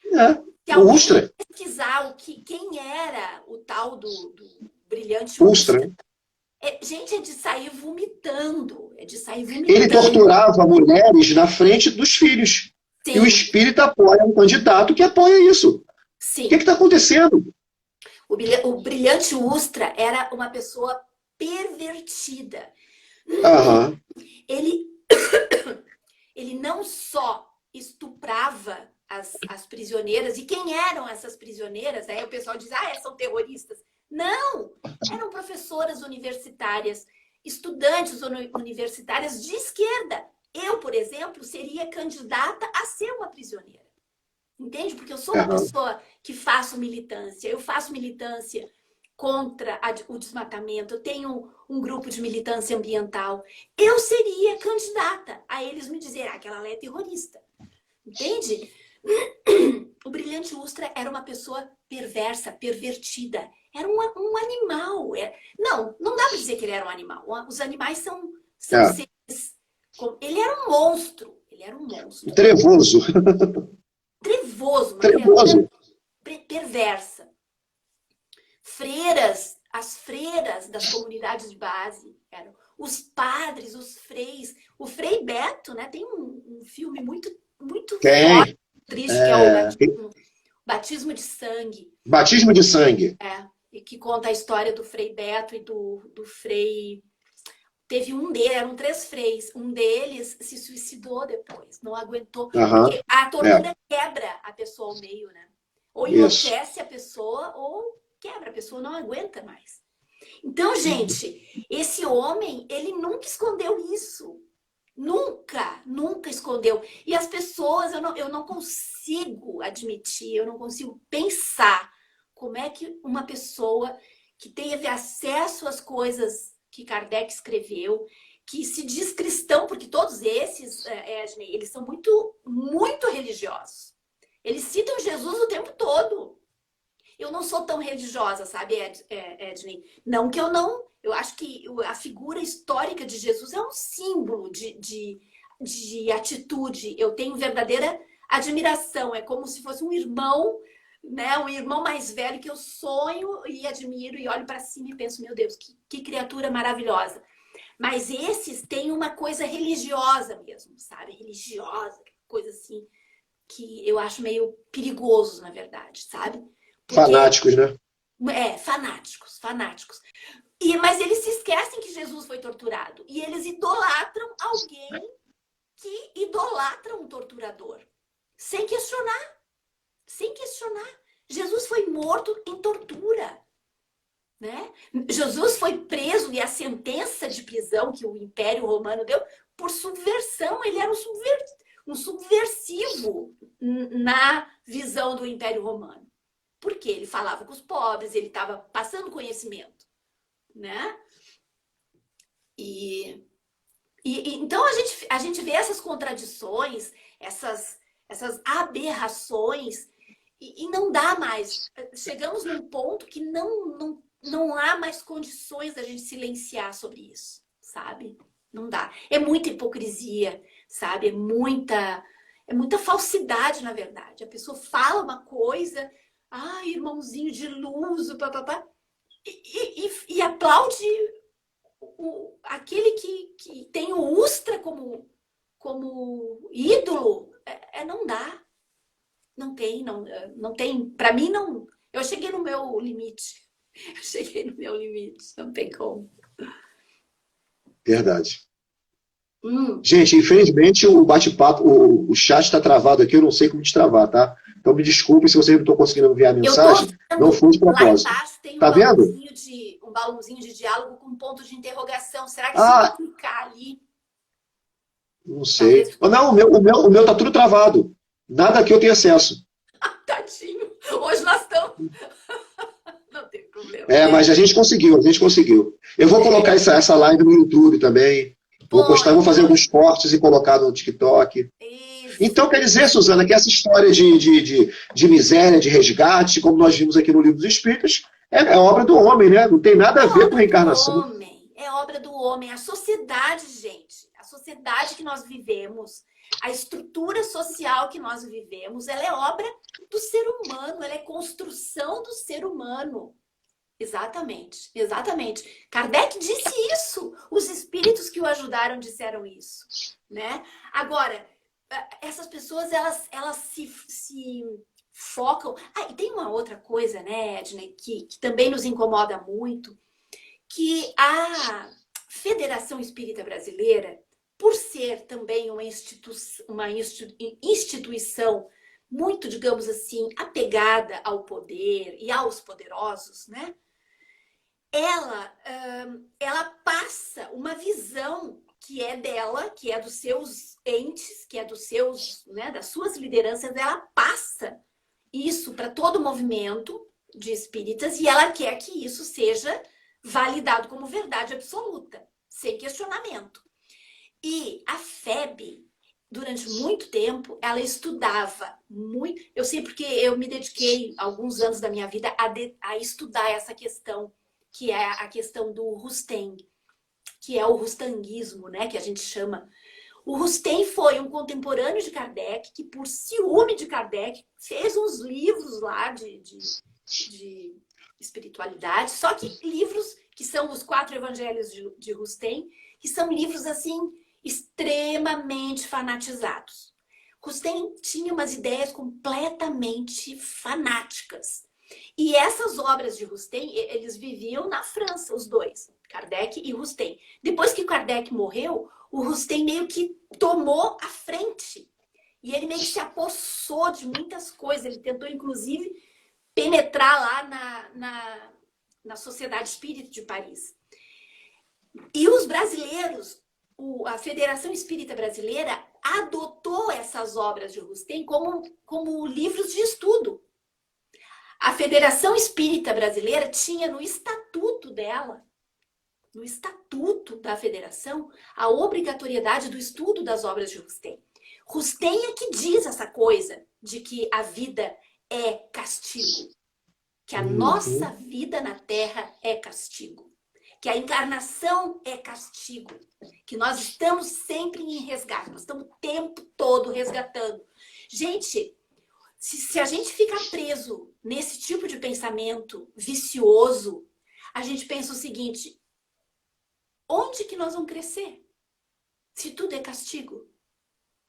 S2: Se
S1: O Ustra.
S2: pesquisar quem era o tal do brilhante
S1: Ustra.
S2: Gente, é de sair vomitando.
S1: Ele torturava mulheres na frente dos filhos. Sim. E o espírita apoia um candidato que apoia isso.
S2: Sim.
S1: O que está acontecendo?
S2: O brilhante Ustra era uma pessoa pervertida.
S1: Uhum.
S2: Ele não só estuprava as prisioneiras. E quem eram essas prisioneiras? Aí o pessoal diz, são terroristas. Não! Eram professoras universitárias, estudantes universitárias de esquerda. Eu, por exemplo, seria candidata a ser uma prisioneira. Entende? Porque eu sou uma pessoa que faço militância. Eu faço militância contra o desmatamento. Eu tenho um grupo de militância ambiental. Eu seria candidata a eles me dizerem aquela lá é terrorista. Entende? O brilhante Ustra era uma pessoa perversa, pervertida. Era um animal. Não dá para dizer que ele era um animal. Os animais são seres... Ele era um monstro.
S1: Trevoso.
S2: Trevoso. Perversa. As freiras das comunidades de base eram os padres, os freis. O Frei Beto, né? Tem um filme muito forte, triste, que é o Batismo de Sangue.
S1: Batismo de Sangue.
S2: E que conta a história do Frei Beto e do Frei... Teve eram 3 freis. Um deles se suicidou depois, não aguentou. Porque a tortura quebra a pessoa ao meio, né? Ou enlouquece a pessoa, ou quebra, a pessoa não aguenta mais. Então, gente, esse homem, ele nunca escondeu isso. Nunca escondeu. E as pessoas, eu não consigo admitir, eu não consigo pensar como é que uma pessoa que teve acesso às coisas que Kardec escreveu, que se diz cristão, porque todos esses, Ednei, eles são muito, muito religiosos. Eles citam Jesus o tempo todo. Eu não sou tão religiosa, sabe, Ednei? Não que eu não... Eu acho que a figura histórica de Jesus é um símbolo de atitude. Eu tenho verdadeira admiração. É como se fosse um irmão, né? Um irmão mais velho que eu sonho e admiro e olho para cima e penso, meu Deus, que criatura maravilhosa. Mas esses têm uma coisa religiosa mesmo, sabe? Religiosa, coisa assim, que eu acho meio perigoso, na verdade, sabe? Porque...
S1: Fanáticos, né?
S2: Fanáticos. Mas eles se esquecem que Jesus foi torturado. E eles idolatram alguém que idolatra um torturador. Sem questionar. Jesus foi morto em tortura. Né? Jesus foi preso e a sentença de prisão que o Império Romano deu por subversão. Ele era um subversivo na visão do Império Romano. Porque ele falava com os pobres, ele estava passando conhecimento. Né? Então a gente vê essas contradições, essas aberrações e não dá mais. Chegamos num ponto que não há mais condições da gente silenciar sobre isso, sabe? Não dá. É muita hipocrisia, sabe? É muita falsidade, na verdade. A pessoa fala uma coisa, irmãozinho de luz, papapá, e aplaude aquele que tem o Ustra como ídolo. Não dá. Não tem. Para mim, não. Eu cheguei no meu limite. Não tem como.
S1: Verdade. Gente, infelizmente o bate-papo, o chat está travado aqui, eu não sei como destravar, tá? Então me desculpe se vocês não estão conseguindo enviar a mensagem, não foi de propósito. Lá embaixo
S2: tem
S1: tá vendo?
S2: Um balãozinho de diálogo com ponto de interrogação. Será que se eu clicar ali?
S1: Não sei. Não, o meu tá tudo travado. Nada aqui eu tenho acesso.
S2: Tadinho. Hoje nós estamos... Não tem problema.
S1: Mas a gente conseguiu. Eu vou colocar essa live no YouTube também. Vou fazer alguns cortes e colocar no TikTok. Isso. Então, quer dizer, Suzana, que essa história de miséria, de resgate, como nós vimos aqui no Livro dos Espíritos, É obra do homem, né? Não tem nada a ver com reencarnação.
S2: É obra do homem. A sociedade, gente, a sociedade que nós vivemos, a estrutura social que nós vivemos, ela é obra do ser humano, ela é construção do ser humano. Exatamente, exatamente. Kardec disse isso. Os espíritos que o ajudaram disseram isso, né? Agora, essas pessoas, elas se focam... Ah, e tem uma outra coisa, né, Edna, que também nos incomoda muito, que a Federação Espírita Brasileira, por ser também uma instituição muito, digamos assim, apegada ao poder e aos poderosos, né? Ela passa uma visão que é dela, que é dos seus entes, que é dos seus, né, das suas lideranças, ela passa isso para todo o movimento de espíritas e ela quer que isso seja validado como verdade absoluta, sem questionamento. E a FEB, durante muito tempo, ela estudava muito. Eu sei porque eu me dediquei alguns anos da minha vida a estudar essa questão, que é a questão do Rustem, que é o rustanguismo, né, que a gente chama. O Rustem foi um contemporâneo de Kardec, que por ciúme de Kardec, fez uns livros lá de espiritualidade, só que livros que são os 4 evangelhos de Rustem, que são livros, assim, extremamente fanatizados. Rustem tinha umas ideias completamente fanáticas. E essas obras de Rustem, eles viviam na França, os dois, Kardec e Rustem. Depois que Kardec morreu, o Rustem meio que tomou a frente. E ele meio que se apossou de muitas coisas. Ele tentou, inclusive, penetrar lá na Sociedade Espírita de Paris. E os brasileiros, a Federação Espírita Brasileira adotou essas obras de Rustem como livros de estudo. A Federação Espírita Brasileira tinha no estatuto dela, no estatuto da federação, a obrigatoriedade do estudo das obras de Rustem. Rustem é que diz essa coisa de que a vida é castigo, que a nossa vida na Terra é castigo, que a encarnação é castigo, que nós estamos sempre em resgate, nós estamos o tempo todo resgatando. Gente, se a gente ficar preso nesse tipo de pensamento vicioso, a gente pensa o seguinte: onde que nós vamos crescer? Se tudo é castigo.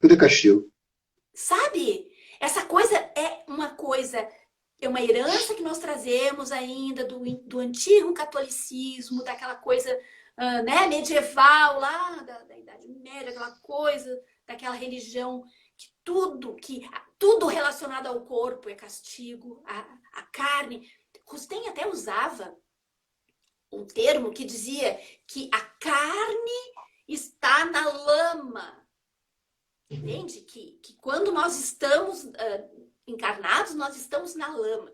S1: Tudo é castigo.
S2: Sabe? Essa coisa é uma herança que nós trazemos ainda do antigo catolicismo, daquela coisa né, medieval lá, da Idade Média, aquela coisa, daquela religião que tudo relacionado ao corpo é castigo, a carne. Rustem até usava um termo que dizia que a carne está na lama. Entende? Que quando nós estamos encarnados, nós estamos na lama.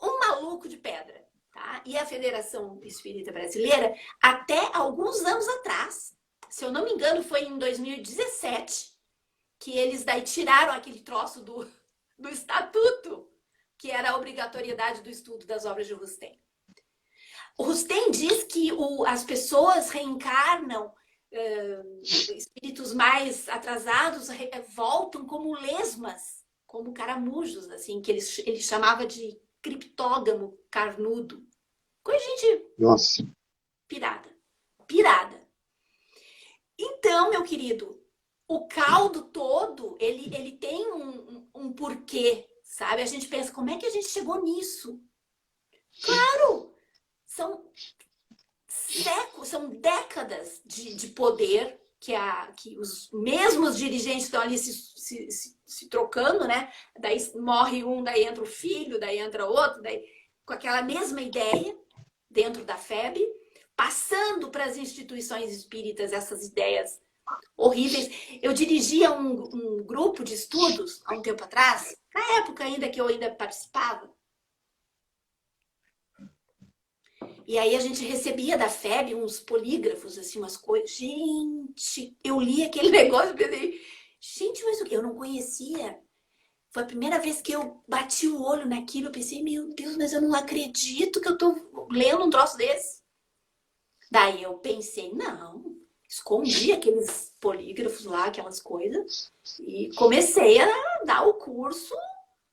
S2: Um maluco de pedra. Tá? E a Federação Espírita Brasileira, até alguns anos atrás, se eu não me engano, foi em 2017, que eles daí tiraram aquele troço do estatuto, que era a obrigatoriedade do estudo das obras de Rustem. O Rustem diz que as pessoas reencarnam, espíritos mais atrasados voltam como lesmas, como caramujos, assim, que ele chamava de criptógamo carnudo. Coisa de gente...
S1: Nossa.
S2: Pirada. Então, meu querido, o caldo todo, ele tem um porquê, sabe? A gente pensa, como é que a gente chegou nisso? Claro! São décadas de poder que os mesmos dirigentes estão ali se trocando, né? Daí morre um, daí entra o filho, daí entra outro, daí com aquela mesma ideia dentro da FEB, passando para as instituições espíritas essas ideias horríveis. Eu dirigia um grupo de estudos há um tempo atrás, na época ainda que eu ainda participava. E aí a gente recebia da FEB uns polígrafos, assim, umas coisas. Gente, eu li aquele negócio e pensei, gente, mas eu não conhecia. Foi a primeira vez que eu bati o olho naquilo. Eu pensei, meu Deus, mas eu não acredito que eu tô lendo um troço desse. Daí eu pensei, não, escondi aqueles polígrafos lá, aquelas coisas, e comecei a dar o curso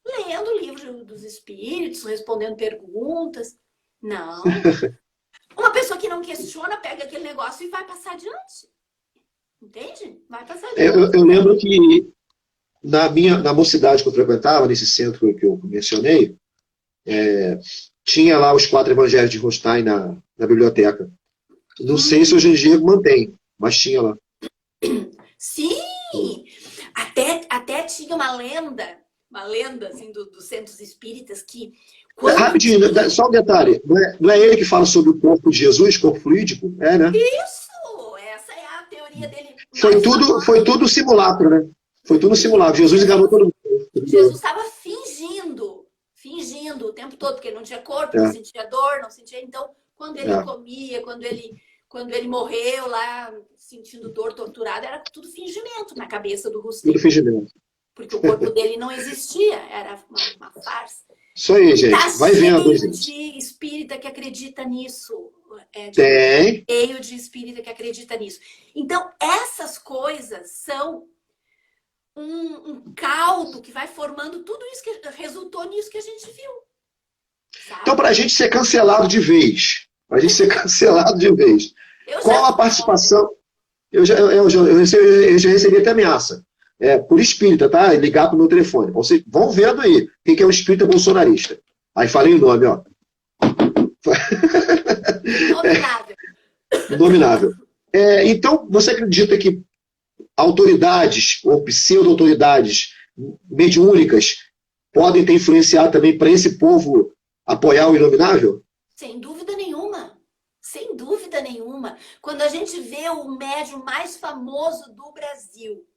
S2: lendo o livro dos espíritos, respondendo perguntas. Não. Uma pessoa que não questiona, pega aquele negócio e vai passar adiante. Entende? Vai passar adiante.
S1: Eu lembro que na mocidade que eu frequentava, nesse centro que eu mencionei, tinha lá os 4 evangelhos de Rostein na biblioteca. Não sei se hoje em dia mantém, mas tinha lá.
S2: Sim! Até tinha uma lenda assim, dos centros espíritas que...
S1: Rapidinho, só um detalhe. Não é ele que fala sobre o corpo de Jesus, corpo fluídico? É, né?
S2: Isso! Essa é a teoria dele.
S1: Foi tudo simulacro, né? Foi tudo simulacro. Jesus enganou todo mundo.
S2: Jesus estava fingindo o tempo todo, porque ele não tinha corpo, não sentia dor, não sentia... Então, quando ele comia, quando ele morreu lá, sentindo dor, torturado, era tudo fingimento na cabeça do Rustem.
S1: Tudo fingimento.
S2: Porque o corpo dele não existia, era uma farsa.
S1: Isso aí, gente.
S2: Tá
S1: Vai vendo,
S2: cheio
S1: gente.
S2: de espírita que acredita nisso.
S1: Tem.
S2: Cheio de espírita que acredita nisso. Então, essas coisas são um caldo que vai formando tudo isso que resultou nisso que a gente viu. Sabe?
S1: Então, para a gente ser cancelado de vez, qual a participação? Eu já recebi até ameaça. Por espírita, tá? Ligar pro meu telefone. Vocês vão vendo aí quem que é um espírita bolsonarista. Aí falei o nome, ó.
S2: Inominável.
S1: Inominável. Então, você acredita que autoridades ou pseudo-autoridades mediúnicas podem ter influenciado também para esse povo apoiar o inominável?
S2: Sem dúvida nenhuma. Sem dúvida nenhuma. Quando a gente vê o médium mais famoso do Brasil,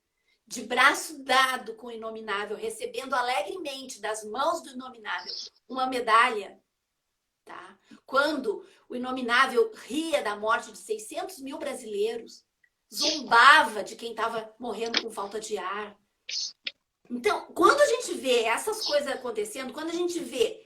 S2: de braço dado com o inominável, recebendo alegremente das mãos do inominável uma medalha, tá? Quando o inominável ria da morte de 600 mil brasileiros, zombava de quem estava morrendo com falta de ar. Então, quando a gente vê essas coisas acontecendo, quando a gente vê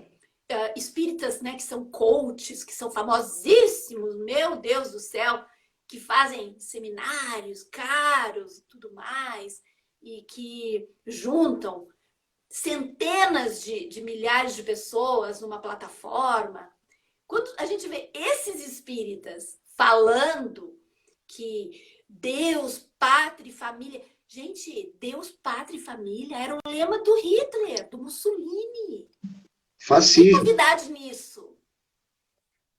S2: espíritas, né, que são coaches, que são famosíssimos, meu Deus do céu, que fazem seminários caros e tudo mais, e que juntam centenas de milhares de pessoas numa plataforma. Quando a gente vê esses espíritas falando que Deus, pátria e família... Gente, Deus, pátria e família era o lema do Hitler, do Mussolini.
S1: Fascismo.
S2: Não tem novidade nisso.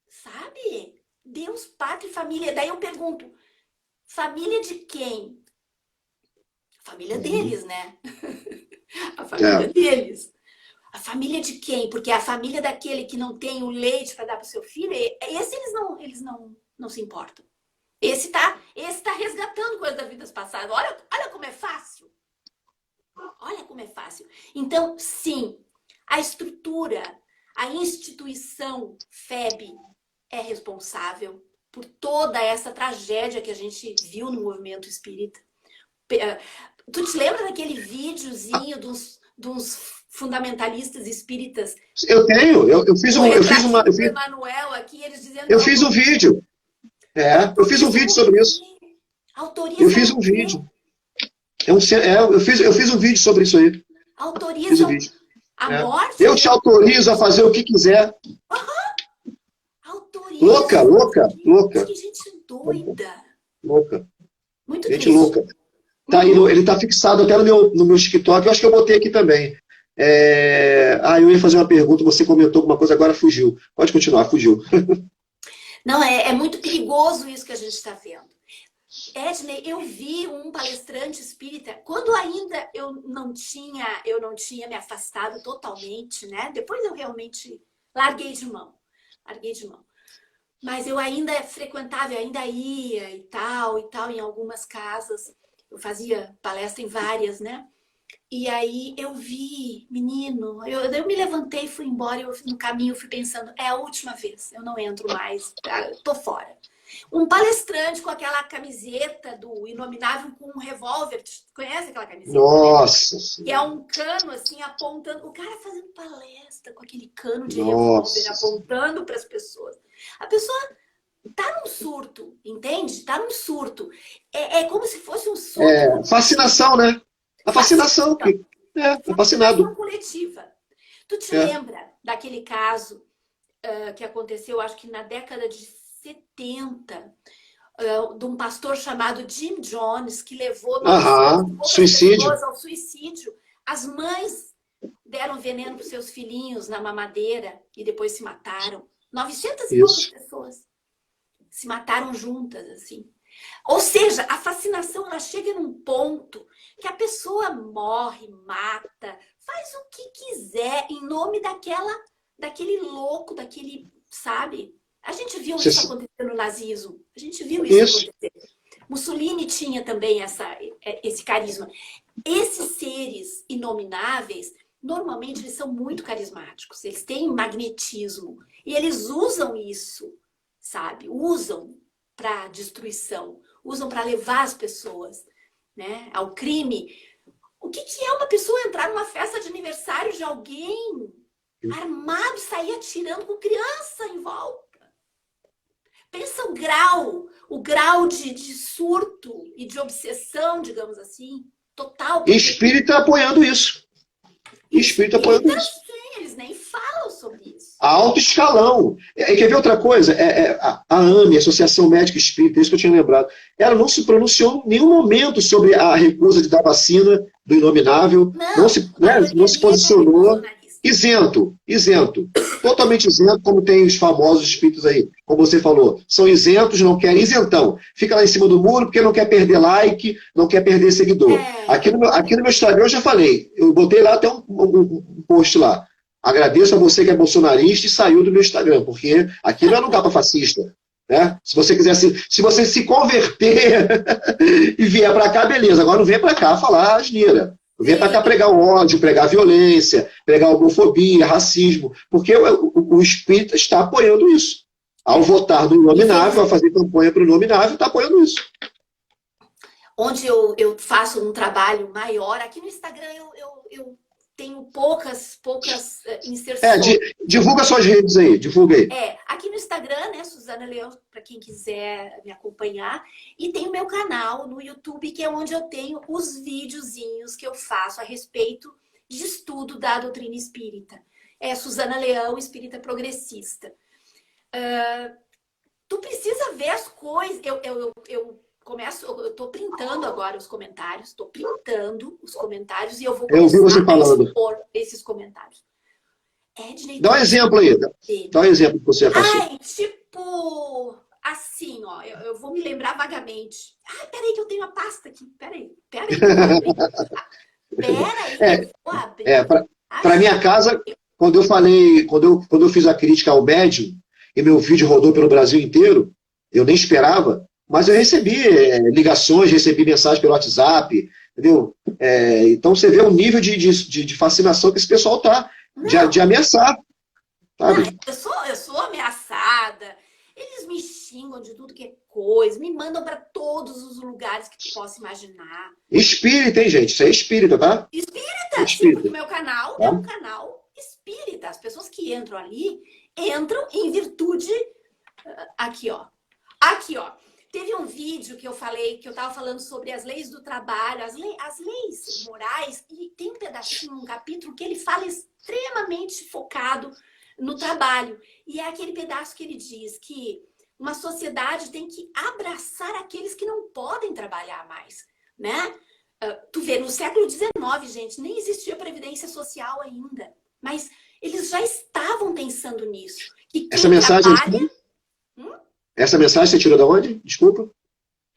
S2: Sabe? Deus, pátria e família. Daí eu pergunto, família de quem? A família deles, né? A família deles. A família de quem? Porque a família daquele que não tem o leite para dar para o seu filho, esse eles não se importam. Esse tá resgatando coisas das vidas passadas. Olha como é fácil. Olha como é fácil. Então, sim, a estrutura, a instituição FEB é responsável por toda essa tragédia que a gente viu no movimento espírita. Tu te lembra daquele videozinho dos fundamentalistas espíritas?
S1: Eu tenho. Eu fiz um vídeo. Eu fiz um vídeo sobre isso. Eu fiz um vídeo. Eu fiz um vídeo sobre isso aí.
S2: Autoriza a morte?
S1: Eu te autorizo a fazer o que quiser.
S2: Autoriza.
S1: Louca.
S2: Que gente doida.
S1: Louca.
S2: Muito
S1: gente
S2: triste.
S1: louca. Tá aí, ele tá fixado até no meu TikTok. Eu acho que eu botei aqui também. Eu ia fazer uma pergunta, você comentou alguma coisa, agora fugiu. Pode continuar, fugiu.
S2: Não, é muito perigoso isso que a gente está vendo. Ednei, eu vi um palestrante espírita, quando ainda eu não tinha me afastado totalmente, né? Depois eu realmente larguei de mão. Mas eu ainda frequentava, eu ainda ia e tal, em algumas casas. Eu fazia palestra em várias, né? E aí eu vi, menino, eu me levantei, fui embora, no caminho fui pensando, é a última vez, eu não entro mais, tô fora. Um palestrante com aquela camiseta do Inominável com um revólver. Conhece aquela camiseta?
S1: Nossa
S2: Que é um cano assim apontando. O cara fazendo palestra com aquele cano de revólver apontando para as pessoas. A pessoa tá num surto, entende? Tá num surto. É como se fosse um surto.
S1: Fascinação, né? A fascinação. É fascinado.
S2: Coletiva. Tu te lembra daquele caso que aconteceu, acho que na década de 70, de um pastor chamado Jim Jones, que levou
S1: suicídio.
S2: pessoas ao suicídio. As mães deram veneno para os seus filhinhos na mamadeira e depois se mataram. 900 e poucas pessoas se mataram juntas, assim. Ou seja, a fascinação, ela chega num ponto que a pessoa morre, mata, faz o que quiser em nome daquele louco, daquele, sabe? A gente viu isso acontecer no nazismo. A gente viu isso acontecer. Mussolini tinha também esse carisma. Esses seres inomináveis, normalmente, eles são muito carismáticos. Eles têm magnetismo. E eles usam isso, sabe? Usam para destruição. Usam para levar as pessoas, né, ao crime. O que é uma pessoa entrar numa festa de aniversário de alguém armado e sair atirando com criança em volta? Pensa o grau de surto e de obsessão, digamos assim, total.
S1: Espírita apoiando isso. Espírita apoiando isso.
S2: Sim, eles nem falam sobre isso.
S1: Alto escalão. Quer ver outra coisa? A AME, Associação Médica Espírita, isso que eu tinha lembrado, ela não se pronunciou em nenhum momento sobre a recusa de dar vacina do Inominável, não se posicionou. Isento. Totalmente isento, como tem os famosos espíritos aí, como você falou. São isentos, não querem isentão. Fica lá em cima do muro porque não quer perder like, não quer perder seguidor. Aqui no meu Instagram eu já falei, eu botei lá até um post lá. Agradeço a você que é bolsonarista e saiu do meu Instagram, porque aqui não é lugar para fascista. Né? Se você se converter e vier para cá, beleza. Agora não vem para cá falar asneira. Vem para cá pregar o ódio, pregar a violência, pregar a homofobia, racismo, porque o espírita está apoiando isso. Ao votar no Inominável, a fazer campanha para o Inominável, está apoiando isso.
S2: Onde eu faço um trabalho maior, aqui no Instagram eu tenho poucas inserções.
S1: Divulga suas redes aí, divulga aí.
S2: Aqui no Instagram, né, Suzana Leão, para quem quiser me acompanhar. E tem o meu canal no YouTube, que é onde eu tenho os videozinhos que eu faço a respeito de estudo da doutrina espírita. É Suzana Leão, espírita progressista. Tu precisa ver as coisas. Eu tô printando agora os comentários. E eu vou começar a expor esses comentários. Ednei,
S1: dá um exemplo aí. Dá um exemplo que você passou.
S2: Tipo, assim, ó. Eu vou me lembrar vagamente. Peraí que eu tenho a pasta aqui. Peraí. Eu vou abrir.
S1: Para minha casa, quando eu fiz a crítica ao médium, e meu vídeo rodou pelo Brasil inteiro, eu nem esperava, mas eu recebi ligações, recebi mensagens pelo WhatsApp, entendeu? Então você vê o nível de fascinação que esse pessoal tá, de ameaçar. Sabe?
S2: Não, eu sou ameaçada. Eles me xingam de tudo que é coisa, me mandam para todos os lugares que tu possa imaginar.
S1: Espírita, hein, gente? Isso é espírita, tá?
S2: Espírita. Sim, porque o meu canal é um canal espírita. As pessoas que entram ali, entram em virtude... Aqui, ó. Teve um vídeo que eu falei, que eu estava falando sobre as leis do trabalho, as leis morais, e tem um pedacinho, um capítulo que ele fala extremamente focado no trabalho. E é aquele pedaço que ele diz que uma sociedade tem que abraçar aqueles que não podem trabalhar mais, né? Tu vê, no século XIX, gente, nem existia previdência social ainda, mas eles já estavam pensando nisso. Que
S1: essa mensagem... Essa mensagem você tirou de onde? Desculpa.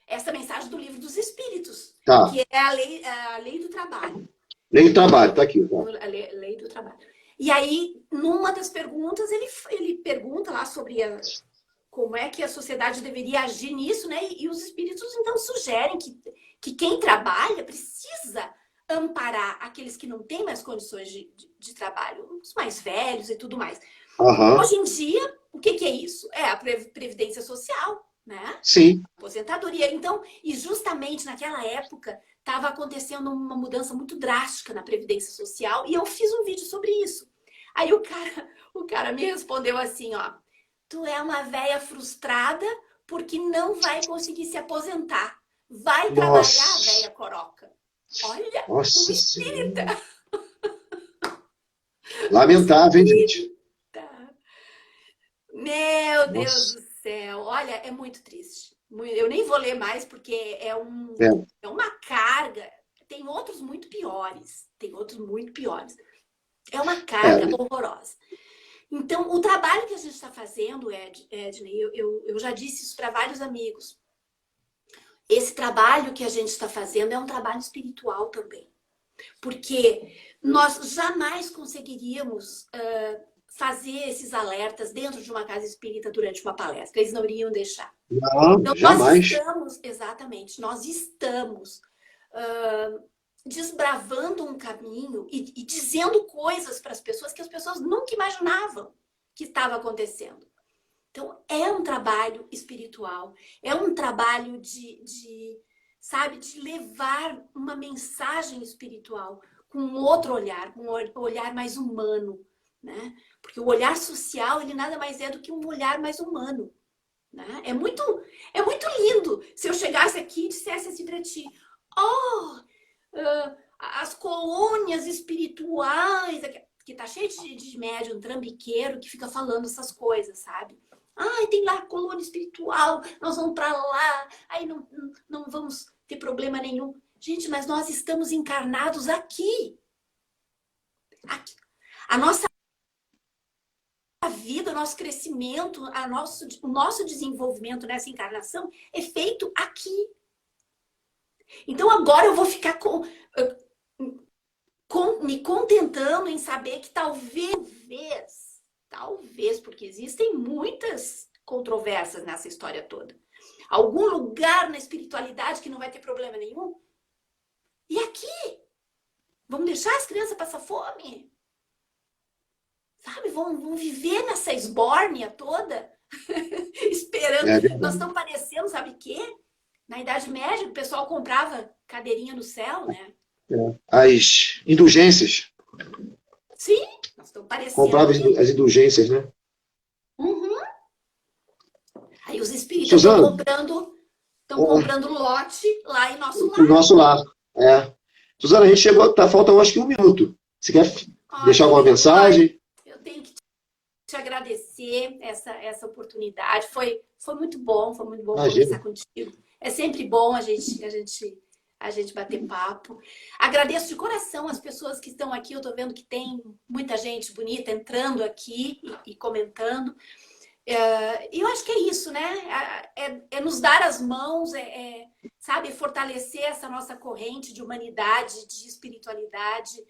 S2: Essa mensagem do Livro dos Espíritos,
S1: tá.
S2: Que é a lei do trabalho.
S1: Lei do trabalho, tá aqui. Tá.
S2: A lei do trabalho. E aí, numa das perguntas, ele pergunta lá sobre como é que a sociedade deveria agir nisso, né? E os espíritos, então, sugerem que quem trabalha precisa amparar aqueles que não têm mais condições de trabalho, os mais velhos e tudo mais. Hoje em dia, o que é isso? É a previdência social, né?
S1: Sim.
S2: Aposentadoria. Então, e justamente naquela época estava acontecendo uma mudança muito drástica na Previdência Social e eu fiz um vídeo sobre isso. Aí o cara me respondeu assim, ó, tu é uma véia frustrada porque não vai conseguir se aposentar. Vai trabalhar,
S1: Nossa.
S2: véia coroca. Olha, um
S1: Nossa
S2: espírita.
S1: Senhora.
S2: Um
S1: Lamentável, hein, gente?
S2: espírita. Meu Deus
S1: Nossa.
S2: do céu. Olha, é muito triste. Eu nem vou ler mais porque
S1: É.
S2: é uma carga. Tem outros muito piores. Tem outros muito piores. É uma carga
S1: É.
S2: horrorosa. Então, o trabalho que a gente está fazendo, Edney, eu já disse isso para vários amigos. Esse trabalho que a gente está fazendo é um trabalho espiritual também. Porque nós jamais conseguiríamos fazer esses alertas dentro de uma casa espírita durante uma palestra. Eles não iriam deixar.
S1: Não,
S2: Então,
S1: jamais.
S2: nós estamos desbravando um caminho e dizendo coisas para as pessoas que as pessoas nunca imaginavam que estava acontecendo. Então, é um trabalho espiritual, é um trabalho sabe, de levar uma mensagem espiritual com um outro olhar, com um olhar mais humano, né? Porque o olhar social, ele nada mais é do que um olhar mais humano, né? É muito lindo se eu chegasse aqui e dissesse assim para ti, as colônias espirituais, que tá cheio de médium trambiqueiro que fica falando essas coisas, sabe? Ai, tem lá colônia espiritual, nós vamos para lá, aí não vamos ter problema nenhum. Gente, mas nós estamos encarnados aqui. A nossa vida, o nosso crescimento, o nosso desenvolvimento nessa encarnação é feito aqui. Então agora eu vou ficar me contentando em saber que talvez, porque existem muitas controvérsias nessa história toda. Algum lugar na espiritualidade que não vai ter problema nenhum? E aqui? Vamos deixar as crianças passar fome? Sabe? Vão viver nessa esbórnia toda? Esperando. Nós estamos parecendo, sabe o quê? Na Idade Média, o pessoal comprava cadeirinha no céu, né?
S1: As indulgências.
S2: Sim, nós estamos parecendo.
S1: Comprava as indulgências, né?
S2: Uhum. Aí os espíritas estão comprando lote lá em nosso lar.
S1: O nosso lar. É. Suzana, a gente chegou, falta acho que 1 minuto. Você quer deixar alguma mensagem?
S2: Eu tenho que te agradecer essa oportunidade. Foi muito bom conversar contigo. É sempre bom a gente bater papo. Agradeço de coração as pessoas que estão aqui. Eu estou vendo que tem muita gente bonita entrando aqui e comentando. E eu acho que é isso, né? É nos dar as mãos, sabe, fortalecer essa nossa corrente de humanidade, de espiritualidade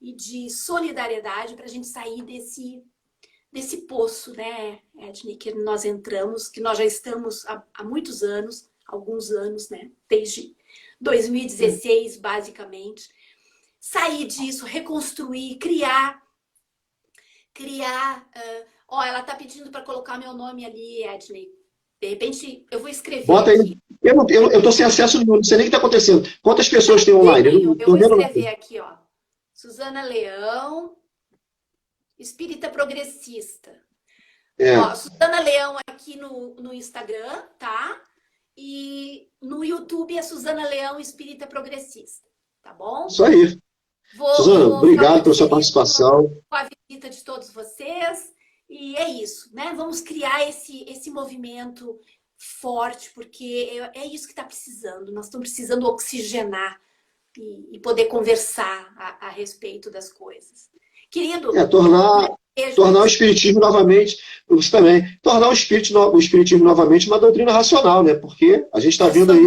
S2: e de solidariedade para a gente sair desse poço, né, Edney, que nós entramos, que nós já estamos há muitos anos, alguns anos, né? Desde 2016, basicamente. Sair disso, reconstruir, criar. Ela está pedindo para colocar meu nome ali, Edney. De repente, eu vou escrever.
S1: Bota aí. Eu estou sem acesso nenhum, não sei nem o que está acontecendo. Quantas pessoas tem online?
S2: Eu vou escrever aqui, ó. Suzana Leão, espírita progressista. Ó, Suzana Leão aqui no Instagram, tá? E no YouTube é Suzana Leão, espírita progressista. Tá bom?
S1: Isso aí. Suzana, obrigado pela sua participação.
S2: Com a visita de todos vocês. E é isso, né? Vamos criar esse movimento forte, porque é isso que está precisando. Nós estamos precisando oxigenar e poder conversar a respeito das coisas. Querido...
S1: tornar o espiritismo novamente, você também, tornar o espiritismo novamente uma doutrina racional, né? Porque a gente está vendo aí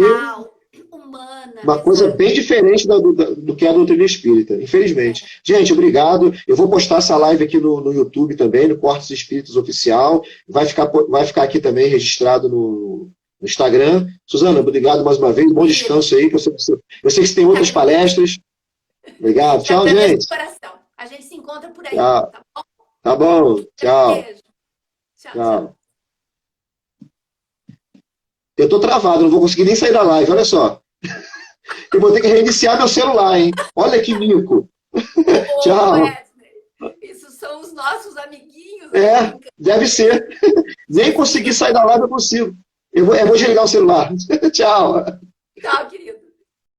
S2: humana,
S1: uma coisa bem diferente do que é a doutrina espírita, infelizmente. Gente, obrigado. Eu vou postar essa live aqui no YouTube também, no Cortes Espíritos Oficial. Vai ficar aqui também registrado no Instagram. Suzana, obrigado mais uma vez. Bom descanso aí, que eu sei que você tem outras palestras. Obrigado. Tchau, gente.
S2: A gente se encontra por aí,
S1: tchau.
S2: Tá bom?
S1: Tá bom. Tchau.
S2: Beijo. Tchau.
S1: Eu estou travado, não vou conseguir nem sair da live, olha só. Eu vou ter que reiniciar meu celular, hein? Olha que mico. Tchau.
S2: Isso são os nossos amiguinhos.
S1: Deve ser. Nem conseguir sair da live eu consigo. Eu vou desligar o celular. Tchau.
S2: Tchau, querido.